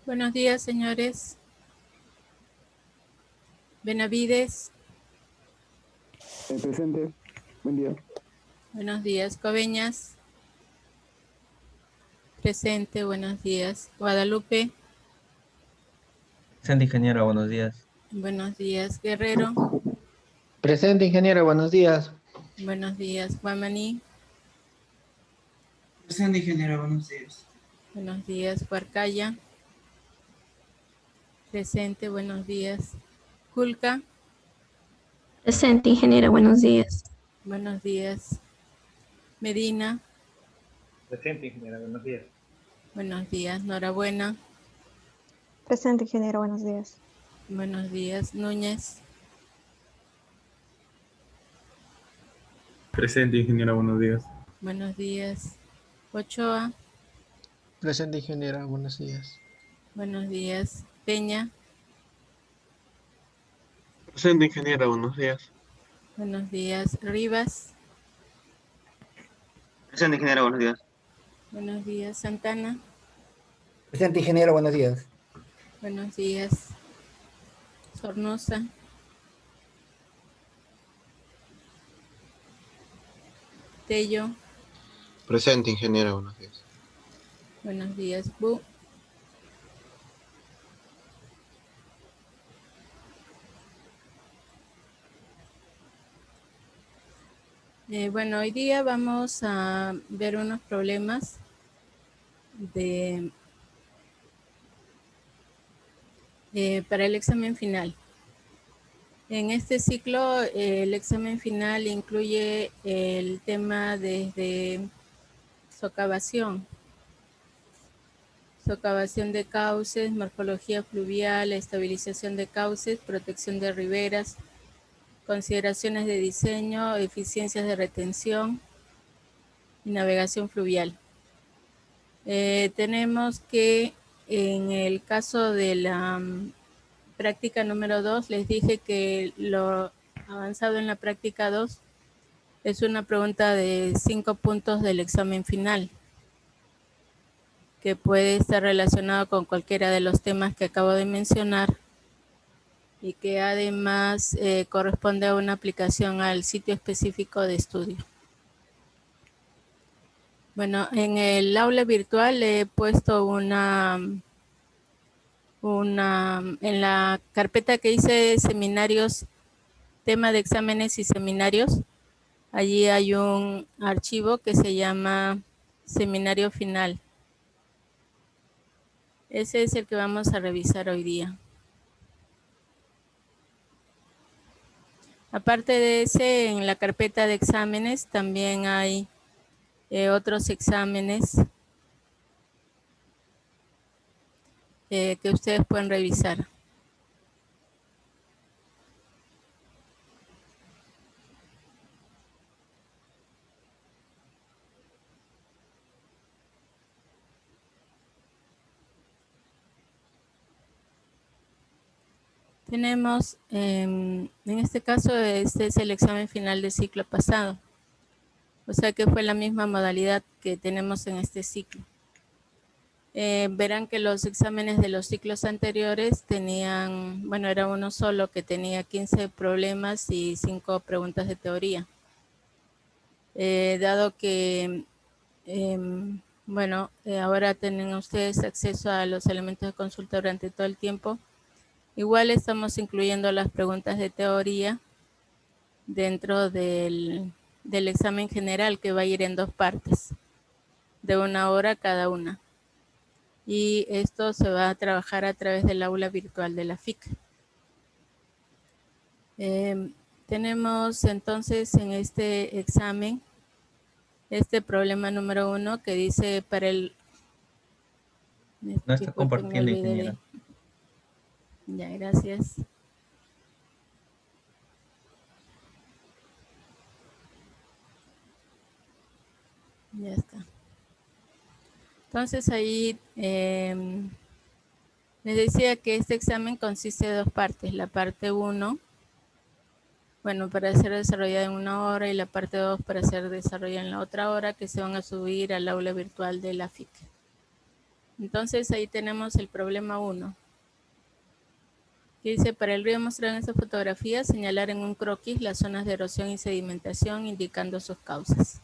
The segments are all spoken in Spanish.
Buenos días, señores. Benavides. Presente. Buen día. Buenos días. Coveñas. Presente. Buenos días. Guadalupe. Presente, ingeniero, buenos días. Buenos días. Guerrero. Presente, ingeniero, buenos días. Buenos días. Guamaní. Presente, ingeniero, buenos días. Buenos días. Huarcaya. Presente. Buenos días. Culca. Presente, ingeniera, buenos días. Buenos días. Medina. Presente, ingeniero, buenos días. Buenos días. Norabuena. Presente, ingeniero, buenos días. Buenos días. Núñez. Presente, ingeniero, buenos días. Buenos días. Ochoa. Presente, ingeniera, buenos días. Buenos días. Peña. Presente, ingeniero, buenos días. Buenos días. Rivas. Presente, ingeniero, buenos días. Buenos días. Santana. Presente, ingeniero, buenos días. Buenos días. Sornosa. Tello. Presente, ingeniero, buenos días. Buenos días. Bu. Bueno, hoy día vamos a ver unos problemas para el examen final. En este ciclo, el examen final incluye el tema desde socavación de cauces, morfología fluvial, estabilización de cauces, protección de riberas, consideraciones de diseño, eficiencias de retención y navegación fluvial. Tenemos que en el caso de la práctica número 2, les dije que lo avanzado en la práctica 2 es una pregunta de 5 puntos del examen final, que puede estar relacionado con cualquiera de los temas que acabo de mencionar y que además corresponde a una aplicación al sitio específico de estudio. Bueno, en el aula virtual he puesto en la carpeta que hice seminarios, tema de exámenes y seminarios, allí hay un archivo que se llama seminario final. Ese es el que vamos a revisar hoy día. Aparte de ese, en la carpeta de exámenes también hay otros exámenes que ustedes pueden revisar. Tenemos, en este caso, este es el examen final del ciclo pasado. O sea que fue la misma modalidad que tenemos en este ciclo. Verán que los exámenes de los ciclos anteriores tenían, bueno, era uno solo que tenía 15 problemas y 5 preguntas de teoría. Dado que, bueno, ahora tienen ustedes acceso a los elementos de consulta durante todo el tiempo, igual estamos incluyendo las preguntas de teoría dentro del examen general, que va a ir en 2 partes, de 1 hora cada una. Y esto se va a trabajar a través del aula virtual de la FIC. Tenemos entonces en este examen este problema número 1 que dice para el... No está compartiendo, ingeniero. Ya, gracias. Ya está. Entonces ahí les decía que este examen consiste de 2 partes. La parte 1, bueno, para ser desarrollada en 1 hora, y la parte 2 para ser desarrollada en la otra hora, que se van a subir al aula virtual de la FIC. Entonces ahí tenemos el problema 1. Que dice, para el río mostrado en esta fotografía, señalar en un croquis las zonas de erosión y sedimentación indicando sus causas.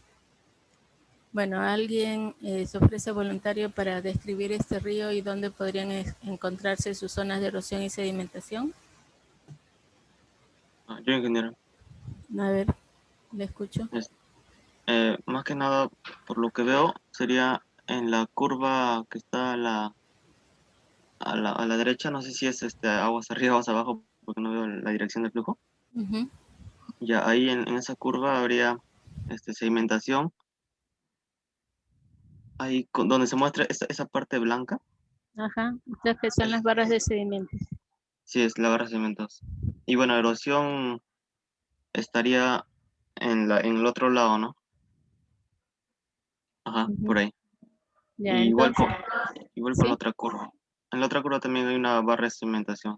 Bueno, ¿alguien se ofrece voluntario para describir este río y dónde podrían encontrarse sus zonas de erosión y sedimentación? Yo, ingeniero. A ver, le escucho. Más que nada, por lo que veo, sería en la curva que está a la derecha. No sé si es aguas arriba, aguas abajo, porque no veo la dirección del flujo. Uh-huh. Ya ahí en esa curva habría sedimentación. Ahí donde se muestra esa parte blanca. Ajá, estas que son las barras de sedimentos. Sí, es la barra de sedimentos. Y bueno, erosión estaría en el otro lado, ¿no? Ajá, Uh-huh. por ahí. Ya, Y igual entonces, con ¿sí? la otra curva. En la otra curva también hay una barra de cimentación.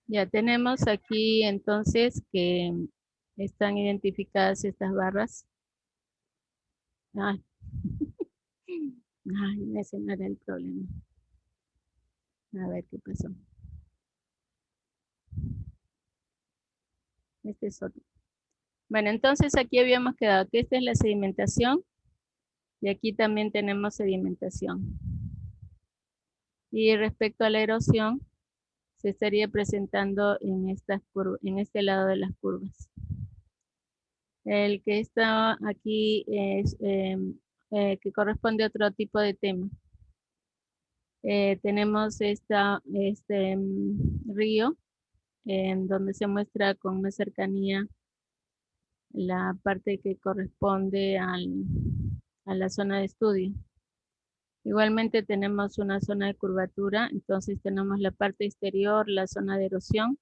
Ya tenemos aquí entonces que están identificadas estas barras. Ay, ay, ese no era el problema. A ver qué pasó. Este es otro. Bueno, entonces aquí habíamos quedado que esta es la sedimentación y aquí también tenemos sedimentación. Y respecto a la erosión, se estaría presentando en este lado de las curvas. El que está aquí es que corresponde a otro tipo de tema. Tenemos este río en donde se muestra con más cercanía la parte que corresponde a la zona de estudio. Igualmente tenemos una zona de curvatura, entonces tenemos la parte exterior, la zona de erosión,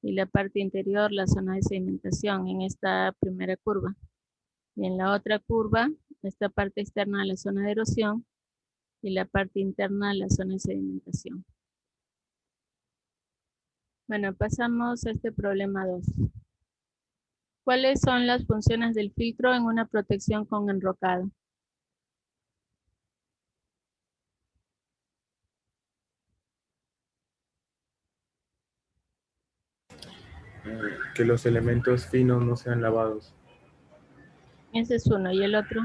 y la parte interior, la zona de sedimentación en esta primera curva. Y en la otra curva, esta parte externa, la zona de erosión, y la parte interna, la zona de sedimentación. Bueno, pasamos a este problema 2. ¿Cuáles son las funciones del filtro en una protección con enrocado? Que los elementos finos no sean lavados. Ese es uno. ¿Y el otro?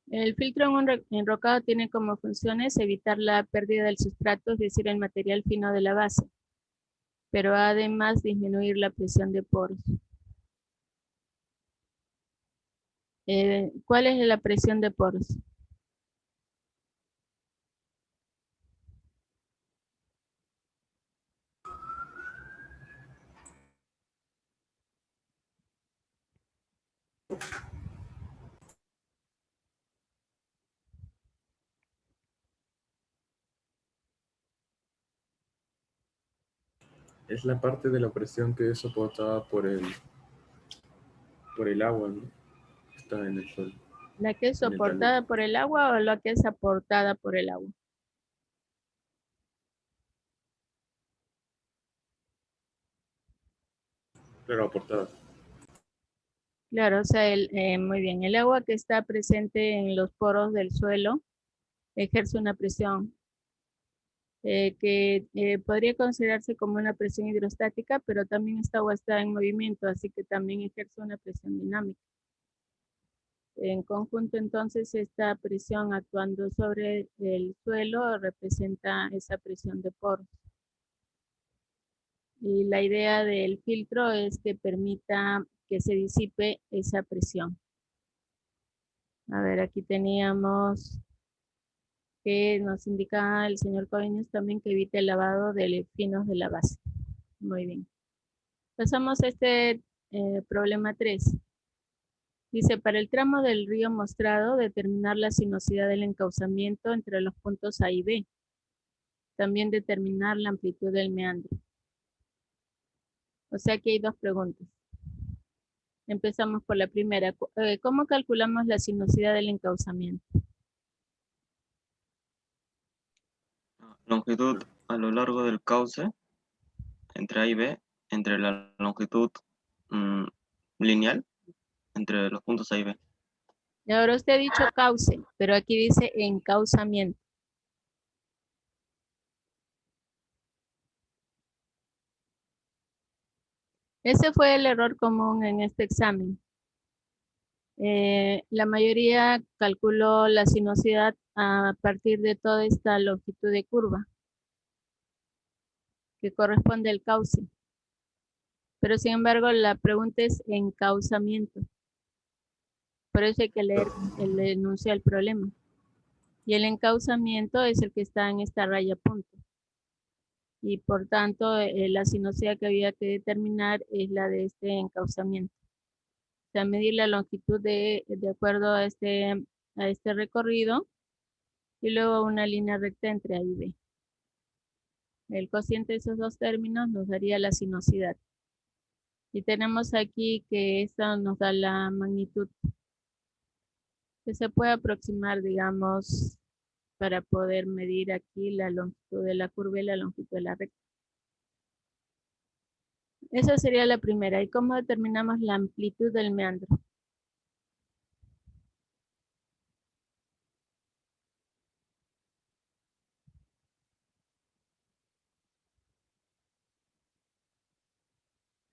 El filtro en un enrocado tiene como funciones evitar la pérdida del sustrato, es decir, el material fino de la base, pero además disminuir la presión de poros. ¿Cuál es la presión de poros? Es la parte de la presión que es soportada por el agua, ¿no? Está en el suelo. ¿La que es soportada por el agua o la que es aportada por el agua? Claro, aportada. Claro, o sea, muy bien, el agua que está presente en los poros del suelo ejerce una presión que podría considerarse como una presión hidrostática, pero también esta agua está en movimiento, así que también ejerce una presión dinámica. En conjunto, entonces, esta presión actuando sobre el suelo representa esa presión de poros. Y la idea del filtro es que permita que se disipe esa presión. A ver, aquí teníamos que nos indica el señor Coveñas también que evite el lavado de finos de la base. Muy bien. Pasamos a este problema 3. Dice, para el tramo del río mostrado, determinar la sinuosidad del encauzamiento entre los puntos A y B. También determinar la amplitud del meandro. O sea que hay dos preguntas. Empezamos por la primera. ¿Cómo calculamos la sinuosidad del encauzamiento? Longitud a lo largo del cauce, entre A y B, entre la longitud lineal entre los puntos A y B. Y ahora usted ha dicho cauce, pero aquí dice encauzamiento. Ese fue el error común en este examen. La mayoría calculó la sinuosidad a partir de toda esta longitud de curva que corresponde al cauce. Pero sin embargo, la pregunta es encauzamiento. Por eso hay que leer el enunciado del problema. Y el encauzamiento es el que está en esta raya punto. Y por tanto, la sinuosidad que había que determinar es la de este encauzamiento. O sea, medir la longitud de acuerdo a este recorrido y luego una línea recta entre A y B. El cociente de esos dos términos nos daría la sinuosidad. Y tenemos aquí que esto nos da la magnitud que se puede aproximar, digamos, para poder medir aquí la longitud de la curva y la longitud de la recta. Esa sería la primera. ¿Y cómo determinamos la amplitud del meandro?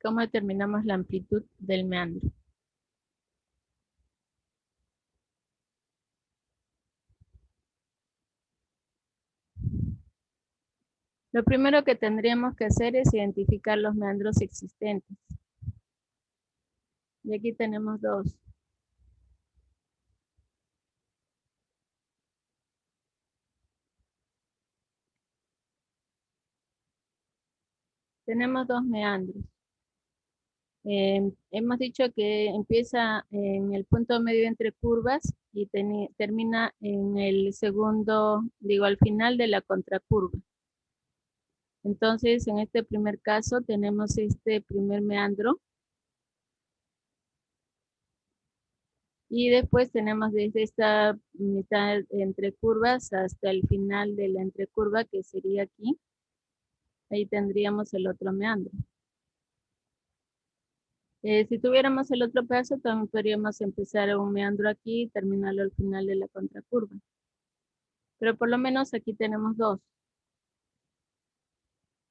¿Cómo determinamos la amplitud del meandro? Lo primero que tendríamos que hacer es identificar los meandros existentes. Y aquí tenemos dos. Tenemos dos meandros. Hemos dicho que empieza en el punto medio entre curvas y termina en el segundo, digo, al final de la contracurva. Entonces, en este primer caso tenemos este primer meandro. Y después tenemos desde esta mitad entre curvas hasta el final de la entrecurva, que sería aquí. Ahí tendríamos el otro meandro. Si tuviéramos el otro pedazo, también podríamos empezar un meandro aquí y terminarlo al final de la contracurva. Pero por lo menos aquí tenemos dos.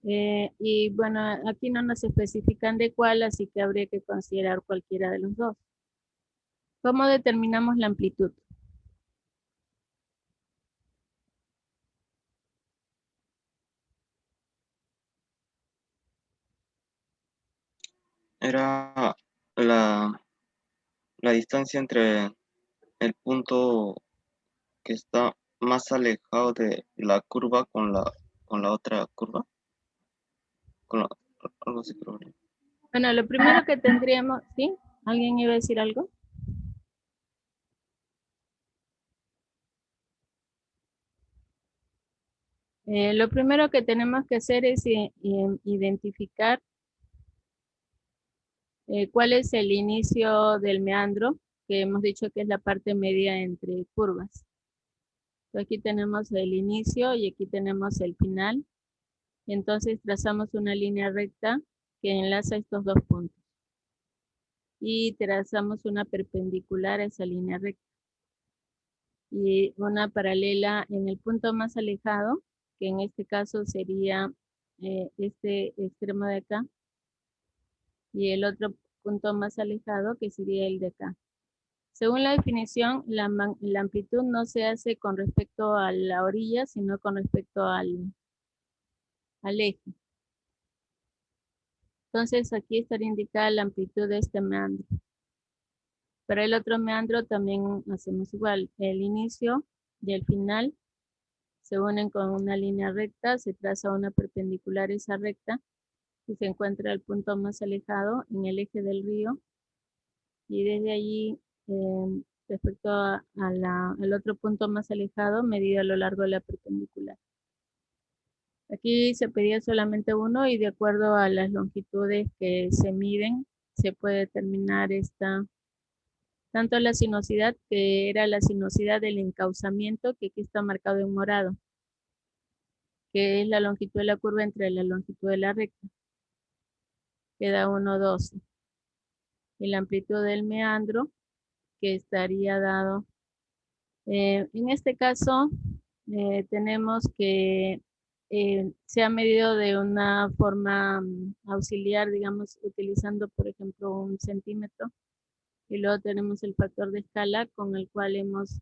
Y bueno, aquí no nos especifican de cuál, así que habría que considerar cualquiera de los dos. ¿Cómo determinamos la amplitud? Era la distancia entre el punto que está más alejado de la curva con la otra curva. Algo así creo. Bueno, lo primero que tendríamos, ¿sí? ¿Alguien iba a decir algo? Lo primero que tenemos que hacer es identificar cuál es el inicio del meandro, que hemos dicho que es la parte media entre curvas. Entonces, aquí tenemos el inicio y aquí tenemos el final. Entonces trazamos una línea recta que enlaza estos dos puntos. Y trazamos una perpendicular a esa línea recta. Y una paralela en el punto más alejado, que en este caso sería este extremo de acá, y el otro punto más alejado, que sería el de acá. Según la definición, la amplitud no se hace con respecto a la orilla, sino con respecto al eje. Entonces aquí estaría indicada la amplitud de este meandro. Para el otro meandro también hacemos igual. El inicio y el final se unen con una línea recta, se traza una perpendicular a esa recta y se encuentra el punto más alejado en el eje del río. Y desde allí, respecto al otro punto más alejado, medido a lo largo de la perpendicular. Aquí se pedía solamente uno y de acuerdo a las longitudes que se miden, se puede determinar tanto la sinuosidad, que era la sinuosidad del encauzamiento, que aquí está marcado en morado, que es la longitud de la curva entre la longitud de la recta. Queda 1,12. y la amplitud del meandro, que estaría dado. En este caso, tenemos que se ha medido de una forma auxiliar, digamos, utilizando, por ejemplo, 1 centímetro. Y luego tenemos el factor de escala con el cual hemos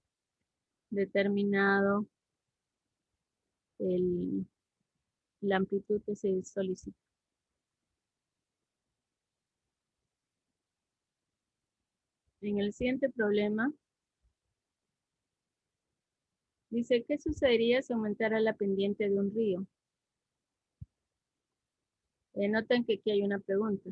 determinado la amplitud que se solicita. En el siguiente problema, dice, ¿qué sucedería si aumentara la pendiente de un río? Noten que aquí hay una pregunta.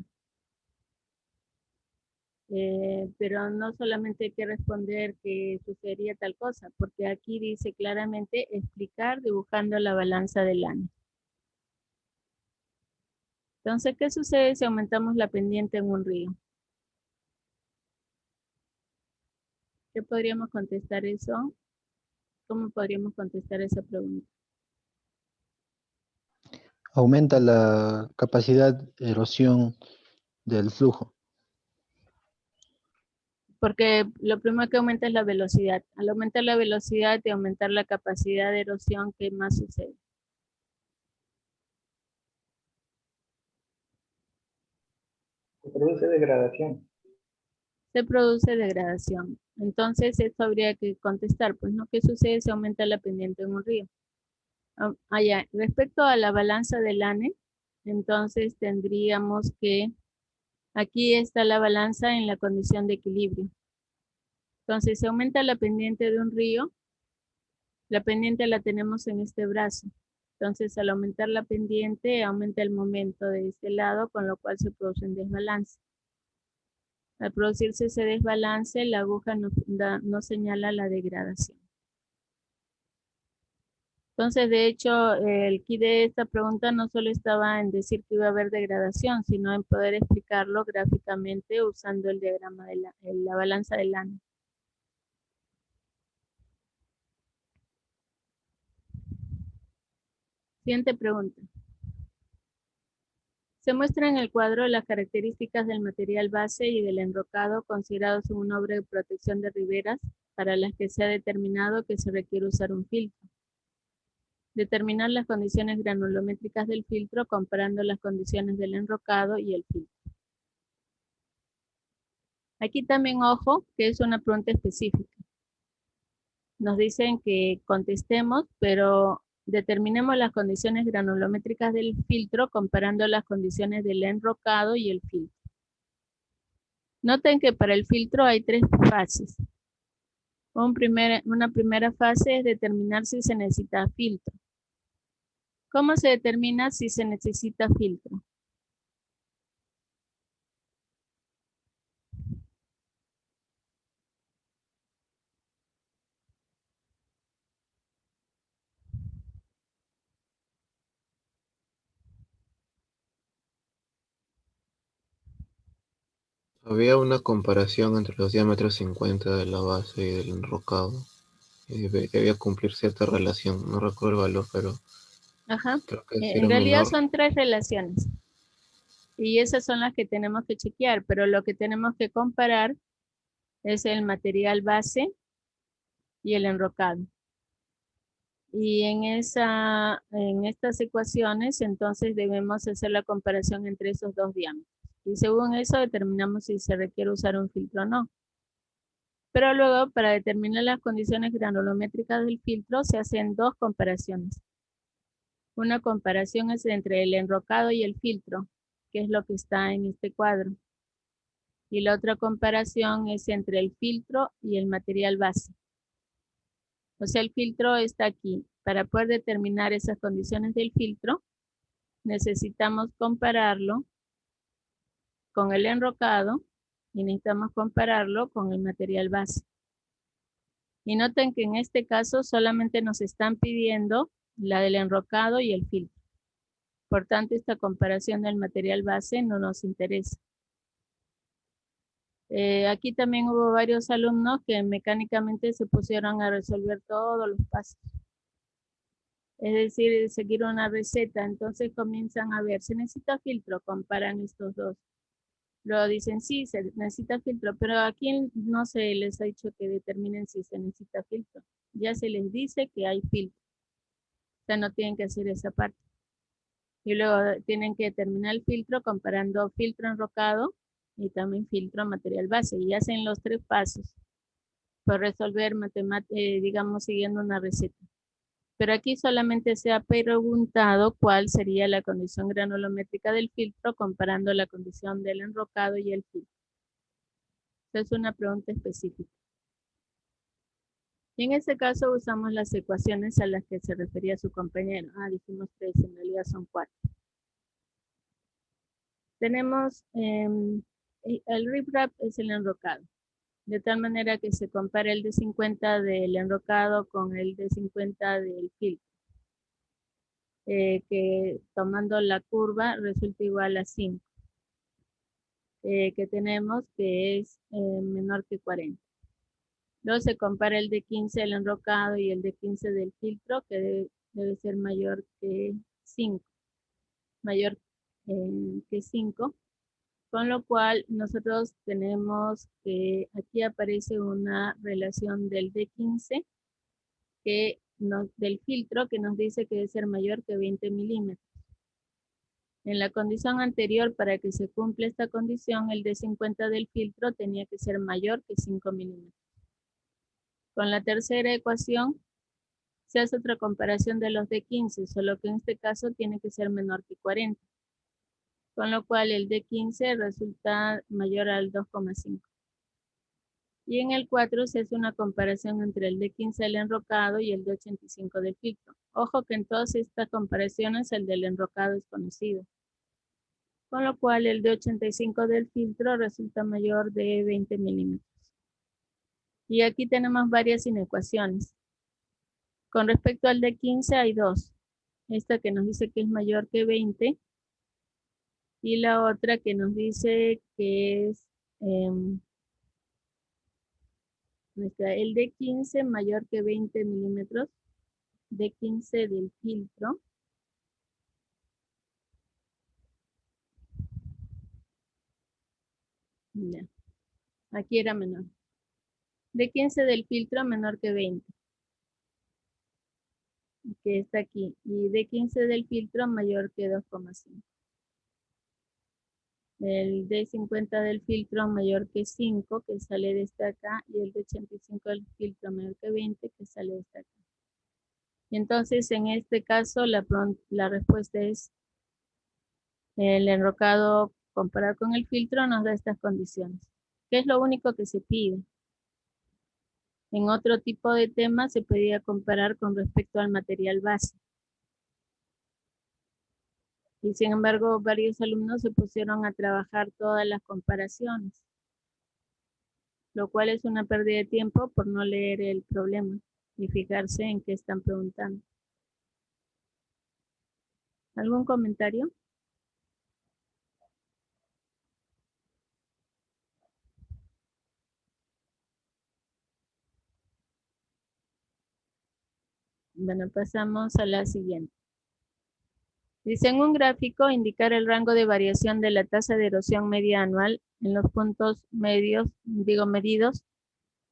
Pero no solamente hay que responder que sucedería tal cosa, porque aquí dice claramente explicar dibujando la balanza del año. Entonces, ¿qué sucede si aumentamos la pendiente en un río? ¿Qué podríamos contestar eso? ¿Cómo podríamos contestar esa pregunta? Aumenta la capacidad de erosión del flujo. Porque lo primero que aumenta es la velocidad. Al aumentar la velocidad y aumentar la capacidad de erosión, ¿qué más sucede? Se produce degradación. Se produce degradación. Entonces, esto habría que contestar, pues, ¿no? ¿Qué sucede si aumenta la pendiente en un río? Ya. Respecto a la balanza del ANE, entonces tendríamos que, aquí está la balanza en la condición de equilibrio. Entonces, si aumenta la pendiente de un río, la pendiente la tenemos en este brazo. Entonces, al aumentar la pendiente, aumenta el momento de este lado, con lo cual se produce un desbalance. Al producirse ese desbalance, la aguja nos señala la degradación. Entonces, de hecho, el key de esta pregunta no solo estaba en decir que iba a haber degradación, sino en poder explicarlo gráficamente usando el diagrama de la balanza del ANE. Siguiente pregunta. Se muestra en el cuadro las características del material base y del enrocado considerados en una obra de protección de riberas para las que se ha determinado que se requiere usar un filtro. Determinar las condiciones granulométricas del filtro comparando las condiciones del enrocado y el filtro. Aquí también, ojo, que es una pregunta específica. Nos dicen que contestemos, pero determinemos las condiciones granulométricas del filtro comparando las condiciones del enrocado y el filtro. Noten que para el filtro hay 3 fases. Una primera fase es determinar si se necesita filtro. ¿Cómo se determina si se necesita filtro? Había una comparación entre los diámetros 50 de la base y del enrocado. Y debía cumplir cierta relación. No recuerdo el valor, pero Ajá. creo que si En era realidad menor. son 3 relaciones. Y esas son las que tenemos que chequear, pero lo que tenemos que comparar es el material base y el enrocado. Y en estas ecuaciones, entonces debemos hacer la comparación entre esos 2 diámetros. Y según eso determinamos si se requiere usar un filtro o no. Pero luego, para determinar las condiciones granulométricas del filtro, se hacen 2 comparaciones. Una comparación es entre el enrocado y el filtro, que es lo que está en este cuadro. Y la otra comparación es entre el filtro y el material base. O sea, el filtro está aquí. Para poder determinar esas condiciones del filtro, necesitamos compararlo con el enrocado y necesitamos compararlo con el material base. Y noten que en este caso solamente nos están pidiendo la del enrocado y el filtro. Por tanto, esta comparación del material base no nos interesa. Aquí también hubo varios alumnos que mecánicamente se pusieron a resolver todos los pasos. Es decir, seguir una receta. Entonces comienzan a ver, se necesita filtro, comparan estos 2. Luego dicen, sí, se necesita filtro, pero aquí no se les ha dicho que determinen si se necesita filtro. Ya se les dice que hay filtro. O sea, no tienen que hacer esa parte. Y luego tienen que determinar el filtro comparando filtro enrocado y también filtro material base. Y hacen los 3 pasos para resolver digamos, siguiendo una receta. Pero aquí solamente se ha preguntado cuál sería la condición granulométrica del filtro comparando la condición del enrocado y el filtro. Es una pregunta específica. Y en este caso usamos las ecuaciones a las que se refería su compañero. Dijimos 3, en realidad son 4. Tenemos el riprap es el enrocado. De tal manera que se compara el de 50 del enrocado con el de 50 del filtro. Que tomando la curva resulta igual a 5. Que tenemos que es menor que 40. Luego se compara el de 15 del enrocado y el de 15 del filtro, que debe ser mayor que 5. Mayor que 5. Con lo cual nosotros tenemos que aquí aparece una relación del D15 del filtro que nos dice que debe ser mayor que 20 milímetros. En la condición anterior, para que se cumpla esta condición, el D50 del filtro tenía que ser mayor que 5 milímetros. Con la tercera ecuación se hace otra comparación de los D15, solo que en este caso tiene que ser menor que 40. Con lo cual el D15 resulta mayor al 2,5. Y en el 4 se hace una comparación entre el D15 del enrocado y el D85 del filtro. Ojo que en todas estas comparaciones el del enrocado es conocido. Con lo cual el D85 del filtro resulta mayor de 20 milímetros. Y aquí tenemos varias inecuaciones. Con respecto al D15 hay 2. Esta que nos dice que es mayor que 20 y la otra que nos dice que es el D15 mayor que 20 milímetros, D15 del filtro. Ya. Aquí era menor. D15 del filtro menor que 20. Que está aquí. Y D15 del filtro mayor que 2,5. El D50 del filtro mayor que 5, que sale de esta acá, y el D85 del filtro mayor que 20, que sale de esta acá. Y entonces, en este caso, la respuesta es el enrocado comparado con el filtro nos da estas condiciones. ¿Qué es lo único que se pide? En otro tipo de temas se podría comparar con respecto al material base. Y sin embargo, varios alumnos se pusieron a trabajar todas las comparaciones, lo cual es una pérdida de tiempo por no leer el problema y fijarse en qué están preguntando. ¿Algún comentario? Bueno, pasamos a la siguiente. Dice en un gráfico indicar el rango de variación de la tasa de erosión media anual en los puntos medidos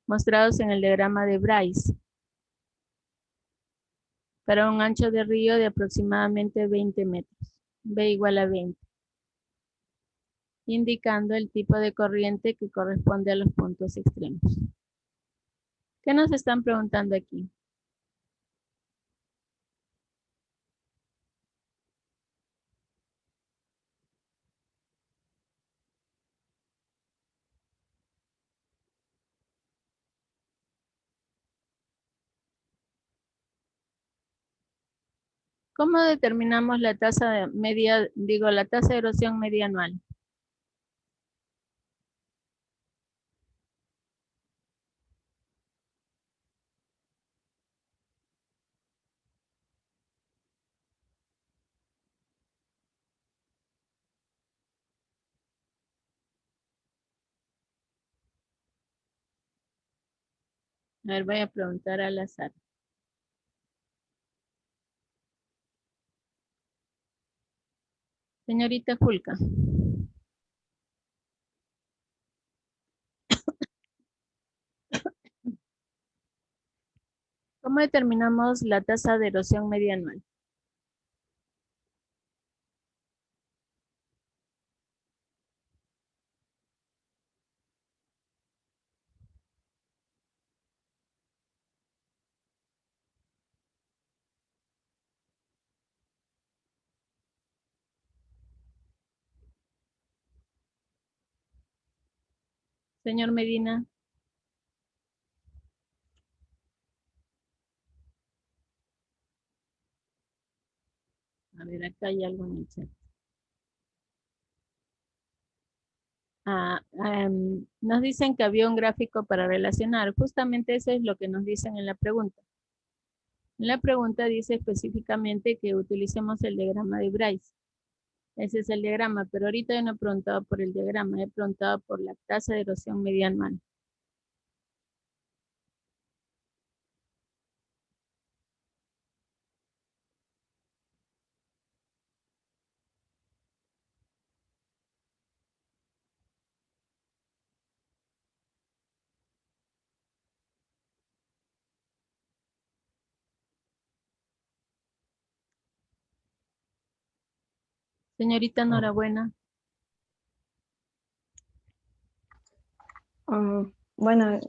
mostrados en el diagrama de Bryce para un ancho de río de aproximadamente 20 metros, B igual a 20, indicando el tipo de corriente que corresponde a los puntos extremos. ¿Qué nos están preguntando aquí? ¿Cómo determinamos la tasa la tasa de erosión media anual? A ver, voy a preguntar al azar. Señorita Julka. ¿Cómo determinamos la tasa de erosión media anual? Señor Medina. A ver, acá hay algo en el chat. Nos dicen que había un gráfico para relacionar. Justamente eso es lo que nos dicen en la pregunta. En la pregunta dice específicamente que utilicemos el diagrama de Bryce. Ese es el diagrama, pero ahorita yo no he preguntado por el diagrama, he preguntado por la tasa de erosión media anual. Señorita Norabuena. Bueno,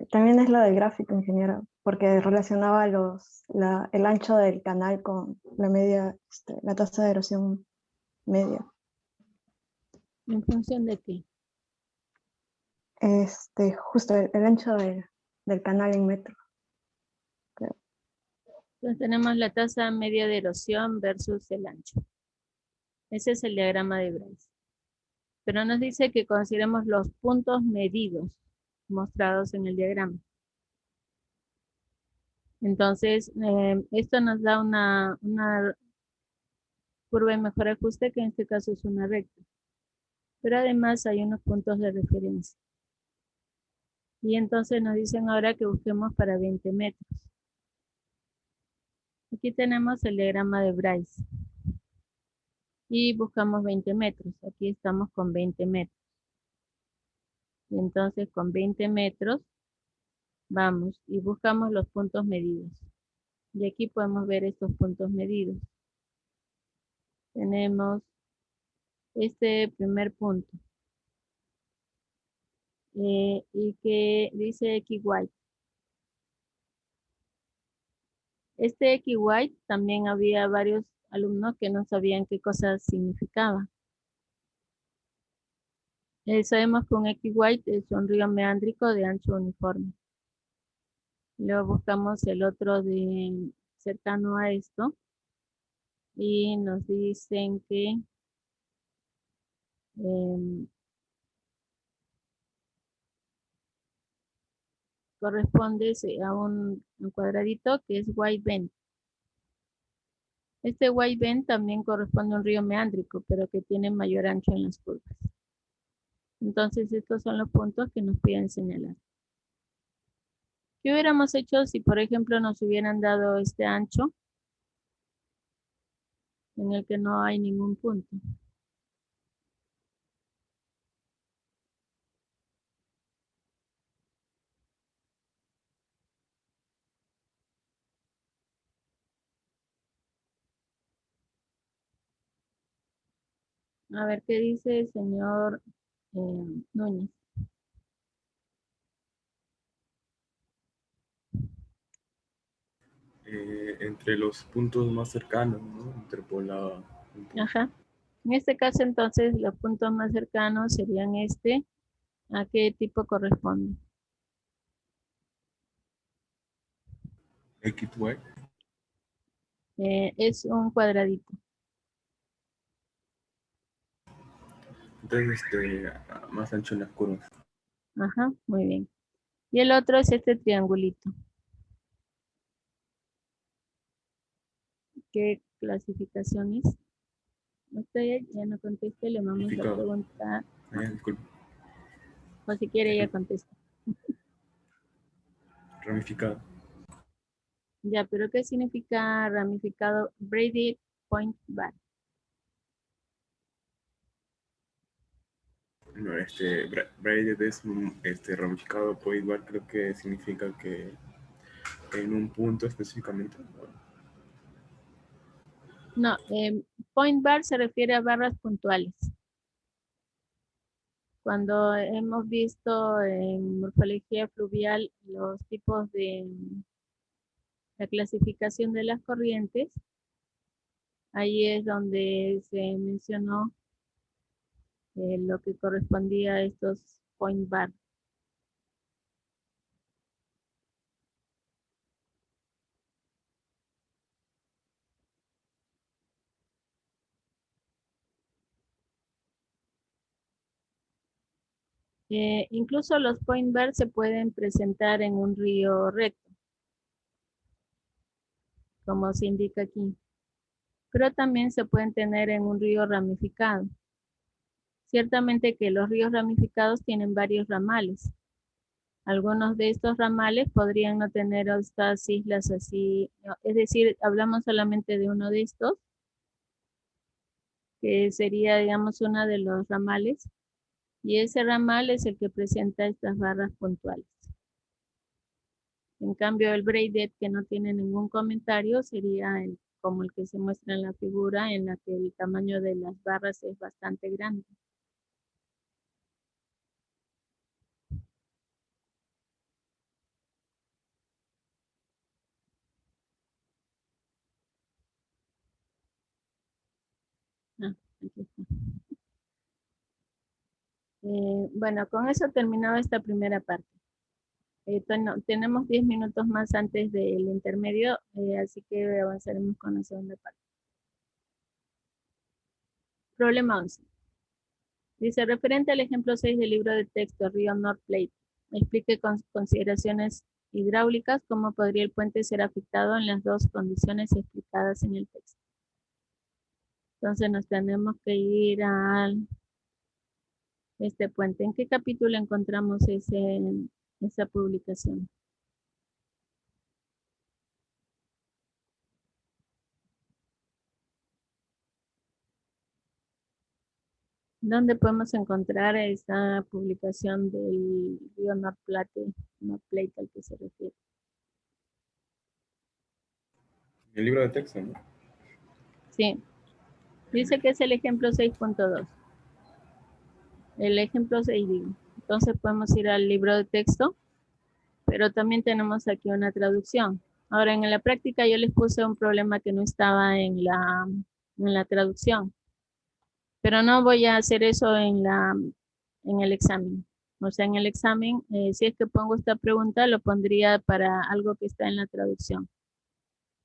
también es lo del gráfico, ingeniero, porque relacionaba el ancho del canal con la media, la tasa de erosión media. ¿En función de qué? Justo el ancho del canal en metros. Entonces tenemos la tasa media de erosión versus el ancho. Ese es el diagrama de Bryce. Pero nos dice que consideremos los puntos medidos mostrados en el diagrama. Entonces, esto nos da una curva de mejor ajuste, que en este caso es una recta. Pero además hay unos puntos de referencia. Y entonces nos dicen ahora que busquemos para 20 metros. Aquí tenemos el diagrama de Bryce. Y buscamos 20 metros. Aquí estamos con 20 metros. Y entonces con 20 metros vamos y buscamos los puntos medidos. Y aquí podemos ver estos puntos medidos. Tenemos este primer punto. Y que dice XY. Este XY también había varios alumnos que no sabían qué cosa significaba. Sabemos que un XY es un río meándrico de ancho uniforme. Luego buscamos el otro cercano a esto. Y nos dicen que corresponde a un cuadradito que es Y bend. Este Y bend también corresponde a un río meándrico, pero que tiene mayor ancho en las curvas. Entonces estos son los puntos que nos piden señalar. ¿Qué hubiéramos hecho si, por ejemplo, nos hubieran dado este ancho en el que no hay ningún punto? A ver qué dice el señor Núñez. Entre los puntos más cercanos, ¿no? Interpolaba un punto. Ajá. En este caso, entonces, los puntos más cercanos serían este. ¿A qué tipo corresponde? XY. Es un cuadradito. Entonces, más ancho en las curvas. Ajá, muy bien. Y el otro es este triangulito. ¿Qué clasificación es? Usted ya no conteste, le vamos a preguntar. Disculpe. O si quiere, ya contesta. Ramificado. Ya, pero ¿qué significa ramificado? Braided point bar. No, braided es ramificado point bar, creo que significa que en un punto específicamente. No, point bar se refiere a barras puntuales. Cuando hemos visto en morfología fluvial los tipos de la clasificación de las corrientes, ahí es donde se mencionó lo que correspondía a estos point bar. Incluso los point bar se pueden presentar en un río recto, como se indica aquí, pero también se pueden tener en un río ramificado. Ciertamente que los ríos ramificados tienen varios ramales. Algunos de estos ramales podrían no tener estas islas así, es decir, hablamos solamente de uno de estos, que sería, digamos, uno de los ramales, y ese ramal es el que presenta estas barras puntuales. En cambio, el braided, que no tiene ningún comentario, sería como el que se muestra en la figura, en la que el tamaño de las barras es bastante grande. Aquí está. Bueno, con eso terminaba esta primera parte. Tenemos 10 minutos más antes del intermedio, así que avanzaremos con la segunda parte. Problema 11. Dice, referente al ejemplo 6 del libro de texto Río North Platte, explique con consideraciones hidráulicas cómo podría el puente ser afectado en las dos condiciones explicadas en el texto. Entonces nos tenemos que ir a este puente. ¿En qué capítulo encontramos esa publicación? ¿Dónde podemos encontrar esa publicación del río North Platte al que se refiere? El libro de texto, ¿no? Sí. Dice que es el ejemplo 6.2. El ejemplo 6, digo. Entonces podemos ir al libro de texto, pero también tenemos aquí una traducción. Ahora, en la práctica yo les puse un problema que no estaba en la traducción. Pero no voy a hacer eso en el examen. O sea, en el examen, si es que pongo esta pregunta, lo pondría para algo que está en la traducción.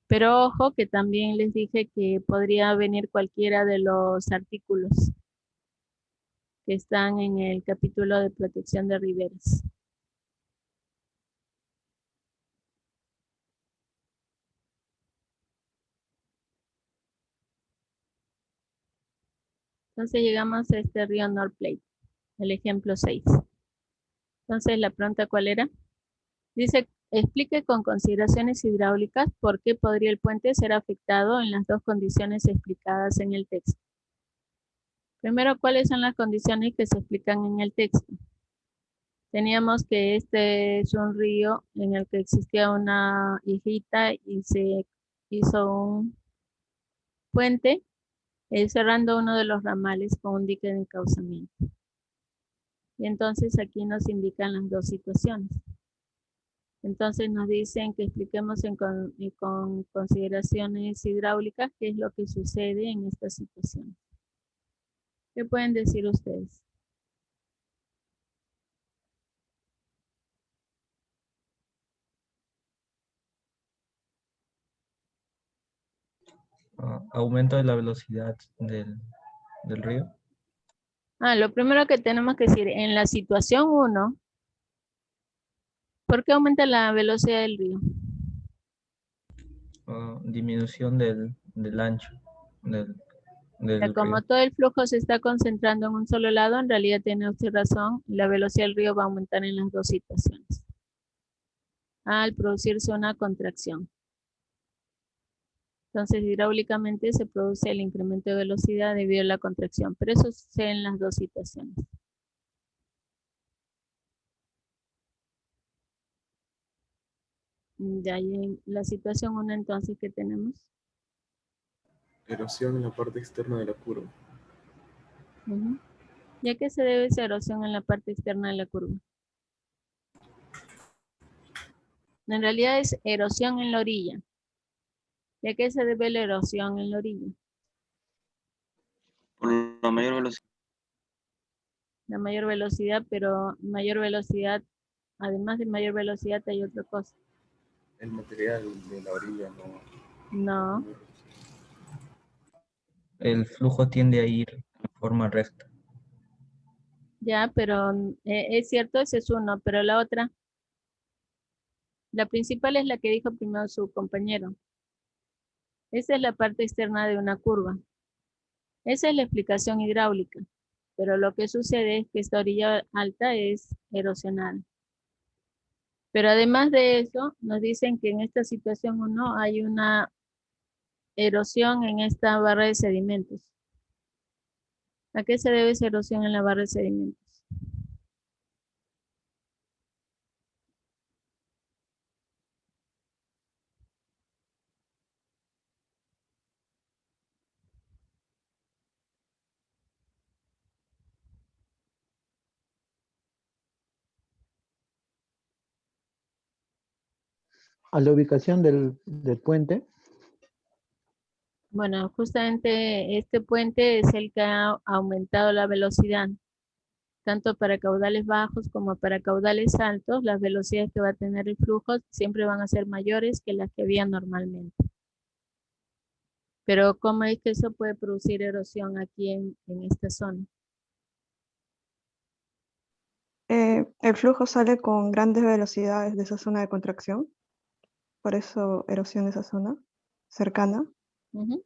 Pero ojo que también les dije que podría venir cualquiera de los artículos que están en el capítulo de protección de riberas. Entonces llegamos a este río North Platte, el ejemplo 6. Entonces la pregunta, ¿cuál era? Dice, explique con consideraciones hidráulicas por qué podría el puente ser afectado en las dos condiciones explicadas en el texto. Primero, ¿cuáles son las condiciones que se explican en el texto? Teníamos que este es un río en el que existía una islita y se hizo un puente cerrando uno de los ramales con un dique de encauzamiento. Y entonces aquí nos indican las dos situaciones. Entonces nos dicen que expliquemos con consideraciones hidráulicas qué es lo que sucede en esta situación. ¿Qué pueden decir ustedes? Aumento de la velocidad del río. Lo primero que tenemos que decir, en la situación 1, ¿por qué aumenta la velocidad del río? Disminución del ancho del Como río. todo el flujo se está concentrando en un solo lado, en realidad tiene usted razón, la velocidad del río va a aumentar en las dos situaciones. Al producirse una contracción. Entonces, hidráulicamente se produce el incremento de velocidad debido a la contracción, pero eso sucede en las dos situaciones. De ahí en la situación 1 entonces que tenemos. Erosión en la parte externa de la curva. Ujú. ¿Y a qué se debe esa erosión en la parte externa de la curva? En realidad es erosión en la orilla. ¿Y a qué se debe la erosión en la orilla? Por la mayor velocidad. La mayor velocidad, pero mayor velocidad, además de mayor velocidad hay otra cosa. El material de la orilla no. No, El flujo tiende a ir en forma recta. ya, pero es cierto, ese es uno, pero la otra, la principal es la que dijo primero su compañero. Esa es la parte externa de una curva. Esa es la explicación hidráulica, pero lo que sucede es que esta orilla alta es erosionada. Pero además de eso, nos dicen que en esta situación 1 hay una erosión en esta barra de sedimentos. ¿A qué se debe esa erosión en la barra de sedimentos? A la ubicación del puente, Bueno, justamente este puente es el que ha aumentado la velocidad, tanto para caudales bajos como para caudales altos. Las velocidades que va a tener el flujo siempre van a ser mayores que las que había normalmente. Pero ¿cómo es que eso puede producir erosión aquí en esta zona? El flujo sale con grandes velocidades de esa zona de contracción, por eso erosiona esa zona cercana. Ujú.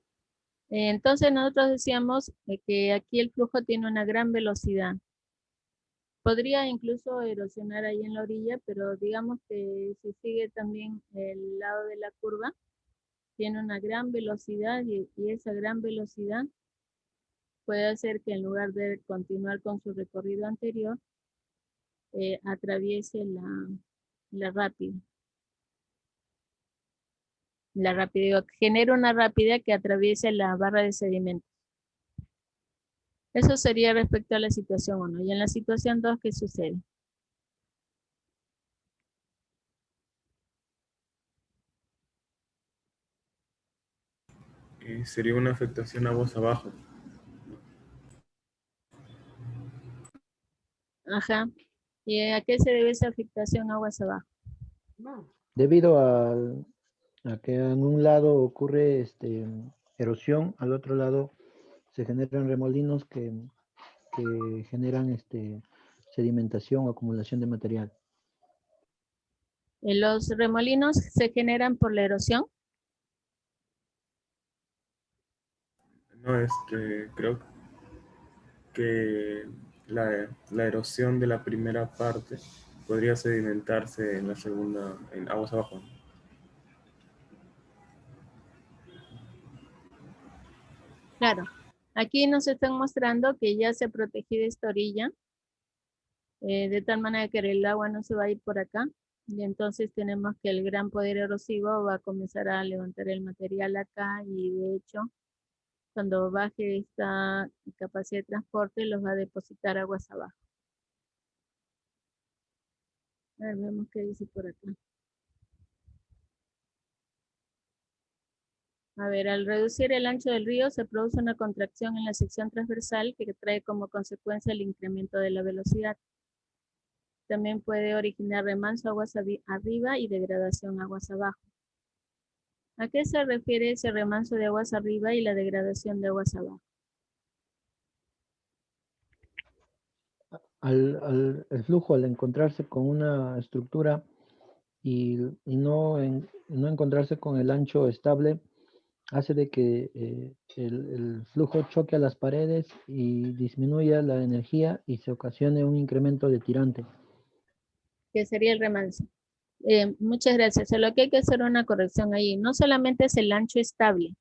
Entonces nosotros decíamos que aquí el flujo tiene una gran velocidad. Podría incluso erosionar ahí en la orilla, pero digamos que si sigue también el lado de la curva, tiene una gran velocidad y esa gran velocidad puede hacer que en lugar de continuar con su recorrido anterior, atraviese la rápida. La rápida genera una rápida que atraviese la barra de sedimentos. Eso sería respecto a la situación 1. Y en la situación 2, ¿qué sucede? Sería una afectación aguas abajo. Ajá. ¿Y a qué se debe esa afectación aguas abajo? debido a que en un lado ocurre erosión, al otro lado se generan remolinos que generan sedimentación o acumulación de material. Los remolinos se generan por la erosión. No, creo que la erosión de la primera parte podría sedimentarse en la segunda, en aguas abajo. Claro. Aquí nos están mostrando que ya se ha protegido esta orilla, de tal manera que el agua no se va a ir por acá. Y entonces tenemos que el gran poder erosivo va a comenzar a levantar el material acá y de hecho, cuando baje esta capacidad de transporte, los va a depositar aguas abajo. A ver, vemos qué dice por acá. A ver, al reducir el ancho del río se produce una contracción en la sección transversal que trae como consecuencia el incremento de la velocidad. También puede originar remanso aguas arriba y degradación aguas abajo. ¿A qué se refiere ese remanso de aguas arriba y la degradación de aguas abajo? El flujo, al encontrarse con una estructura y no encontrarse con el ancho estable, hace de que el flujo choque a las paredes y disminuya la energía y se ocasione un incremento de tirante. Que sería el remanso. Muchas gracias. Solo que hay que hacer una corrección ahí. No solamente es el ancho estable.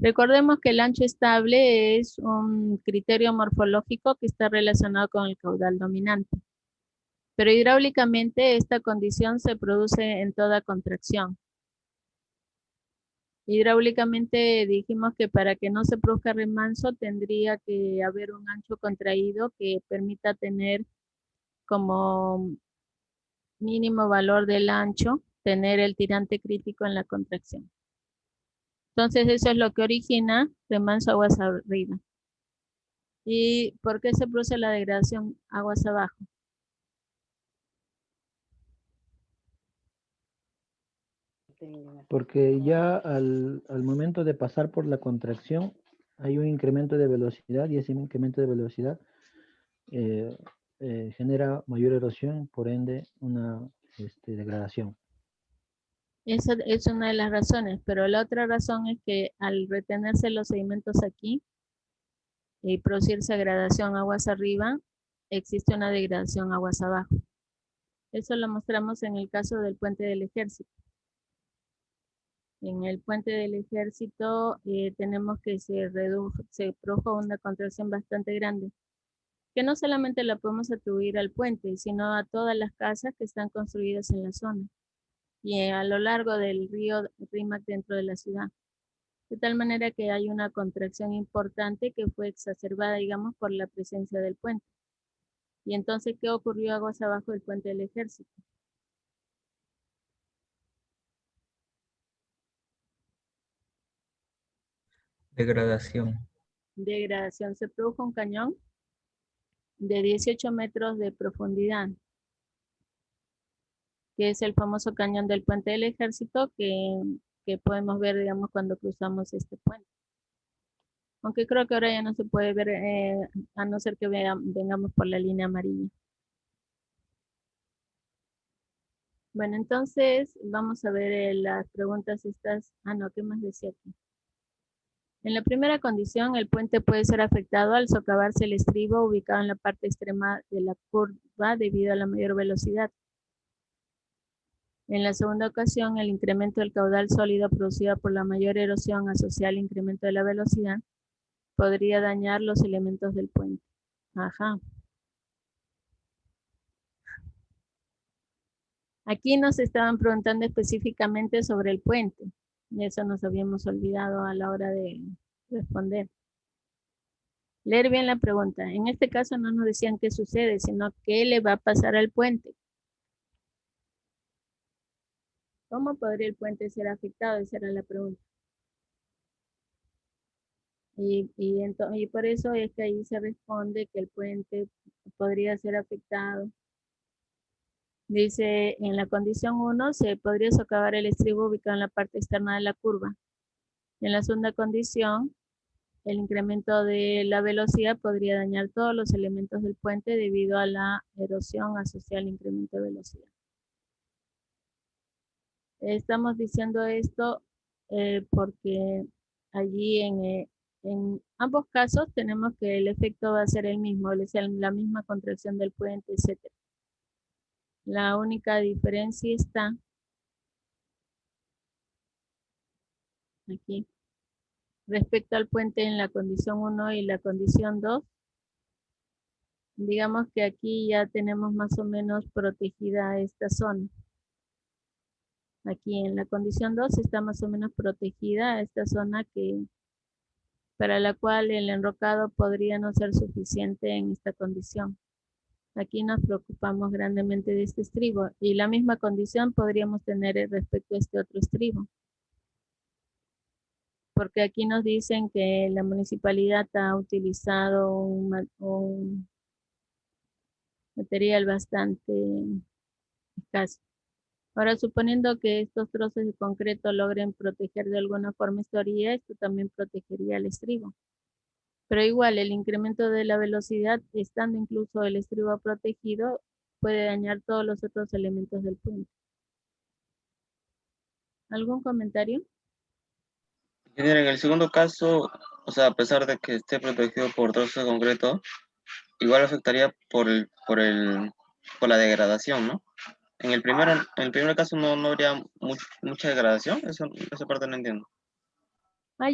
Recordemos que el ancho estable es un criterio morfológico que está relacionado con el caudal dominante. Pero hidráulicamente esta condición se produce en toda contracción. Hidráulicamente dijimos que para que no se produzca remanso tendría que haber un ancho contraído que permita tener como mínimo valor del ancho, tener el tirante crítico en la contracción. Entonces eso es lo que origina remanso aguas arriba. ¿Y por qué se produce la degradación aguas abajo? Porque ya al momento de pasar por la contracción hay un incremento de velocidad y ese incremento de velocidad genera mayor erosión, por ende una degradación. Esa es una de las razones, pero la otra razón es que al retenerse los sedimentos aquí y producirse degradación aguas arriba, existe una degradación aguas abajo. Eso lo mostramos en el caso del puente del Ejército. En el puente del Ejército tenemos que se produjo una contracción bastante grande, que no solamente la podemos atribuir al puente, sino a todas las casas que están construidas en la zona y a lo largo del río Rímac dentro de la ciudad. De tal manera que hay una contracción importante que fue exacerbada, digamos, por la presencia del puente. Y entonces, ¿qué ocurrió aguas abajo del puente del Ejército? Degradación. Degradación. Se produjo un cañón de 18 metros de profundidad, que es el famoso cañón del puente del Ejército que podemos ver, digamos, cuando cruzamos este puente. Aunque creo que ahora ya no se puede ver, a no ser que vengamos por la línea amarilla. Bueno, entonces vamos a ver las preguntas estas. No, ¿qué más decía aquí? En la primera condición, el puente puede ser afectado al socavarse el estribo ubicado en la parte extrema de la curva debido a la mayor velocidad. En la segunda ocasión, el incremento del caudal sólido producido por la mayor erosión asociada al incremento de la velocidad podría dañar los elementos del puente. Ajá. Aquí nos estaban preguntando específicamente sobre el puente. Y eso nos habíamos olvidado a la hora de responder. Leer bien la pregunta. En este caso no nos decían qué sucede, sino qué le va a pasar al puente. ¿Cómo podría el puente ser afectado? Esa era la pregunta. Y por eso es que ahí se responde que el puente podría ser afectado. Dice, en la condición 1 se podría socavar el estribo ubicado en la parte externa de la curva. En la segunda condición, el incremento de la velocidad podría dañar todos los elementos del puente debido a la erosión asociada al incremento de velocidad. Estamos diciendo esto porque allí en ambos casos tenemos que el efecto va a ser el mismo, es la misma contracción del puente, etc. La única diferencia está aquí. Respecto al puente en la condición 1 y la condición 2, digamos que aquí ya tenemos más o menos protegida esta zona. Aquí en la condición 2 está más o menos protegida esta zona para la cual el enrocado podría no ser suficiente en esta condición. Aquí nos preocupamos grandemente de este estribo y la misma condición podríamos tener respecto a este otro estribo. Porque aquí nos dicen que la municipalidad ha utilizado un material bastante escaso. Ahora, suponiendo que estos trozos de concreto logren proteger de alguna forma esta orilla, esto también protegería el estribo. Pero igual, el incremento de la velocidad, estando incluso el estribo protegido, puede dañar todos los otros elementos del puente. ¿Algún comentario? Ingeniero, en el segundo caso, o sea, a pesar de que esté protegido por trozos de concreto, igual afectaría por la degradación, ¿no? En el primer caso no habría mucha degradación, esa parte no entiendo.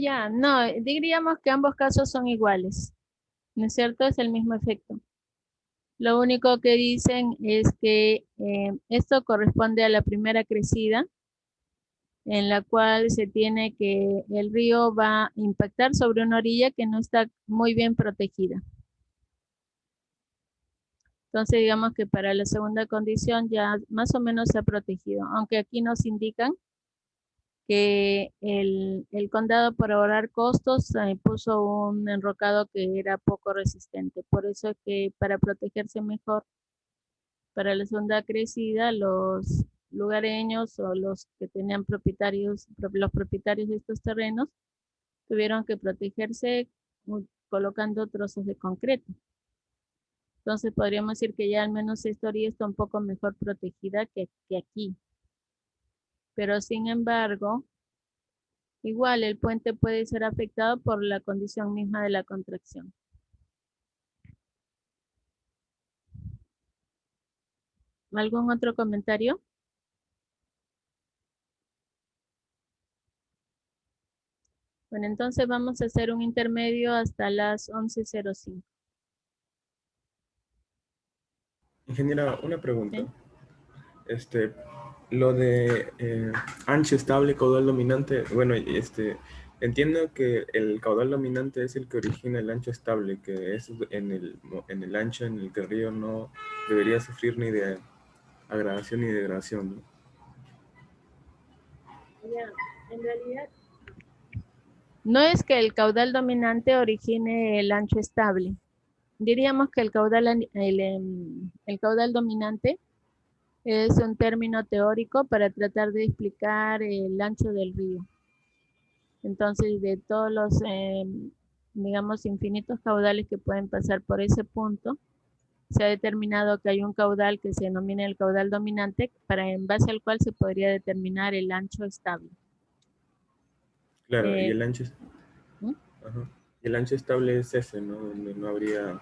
Ya, no, diríamos que ambos casos son iguales, ¿no es cierto? Es el mismo efecto. Lo único que dicen es que esto corresponde a la primera crecida, en la cual se tiene que el río va a impactar sobre una orilla que no está muy bien protegida. Entonces, digamos que para la segunda condición ya más o menos se ha protegido, aunque aquí nos indican que el condado, por ahorrar costos, puso un enrocado que era poco resistente. Por eso es que para protegerse mejor para la segunda crecida, los lugareños o los que tenían propietarios, los propietarios de estos terrenos, tuvieron que protegerse colocando trozos de concreto. Entonces podríamos decir que ya al menos esta orilla está un poco mejor protegida que aquí. Pero sin embargo, igual el puente puede ser afectado por la condición misma de la contracción. ¿Algún otro comentario? Bueno, entonces vamos a hacer un intermedio hasta las 11:05. Ingeniera, una pregunta. ¿Sí? Lo de ancho estable, caudal dominante, bueno, entiendo que el caudal dominante es el que origina el ancho estable, que es en el ancho en el que el río no debería sufrir ni de agradación ni degradación, ¿no? Ya, en realidad, no es que el caudal dominante origine el ancho estable. Diríamos que el caudal dominante es un término teórico para tratar de explicar el ancho del río. Entonces, de todos los, digamos, infinitos caudales que pueden pasar por ese punto, se ha determinado que hay un caudal que se denomina el caudal dominante, en base al cual se podría determinar el ancho estable. Claro, y el ancho, ¿Mm? ajá, el ancho estable es ese, ¿no? Donde no habría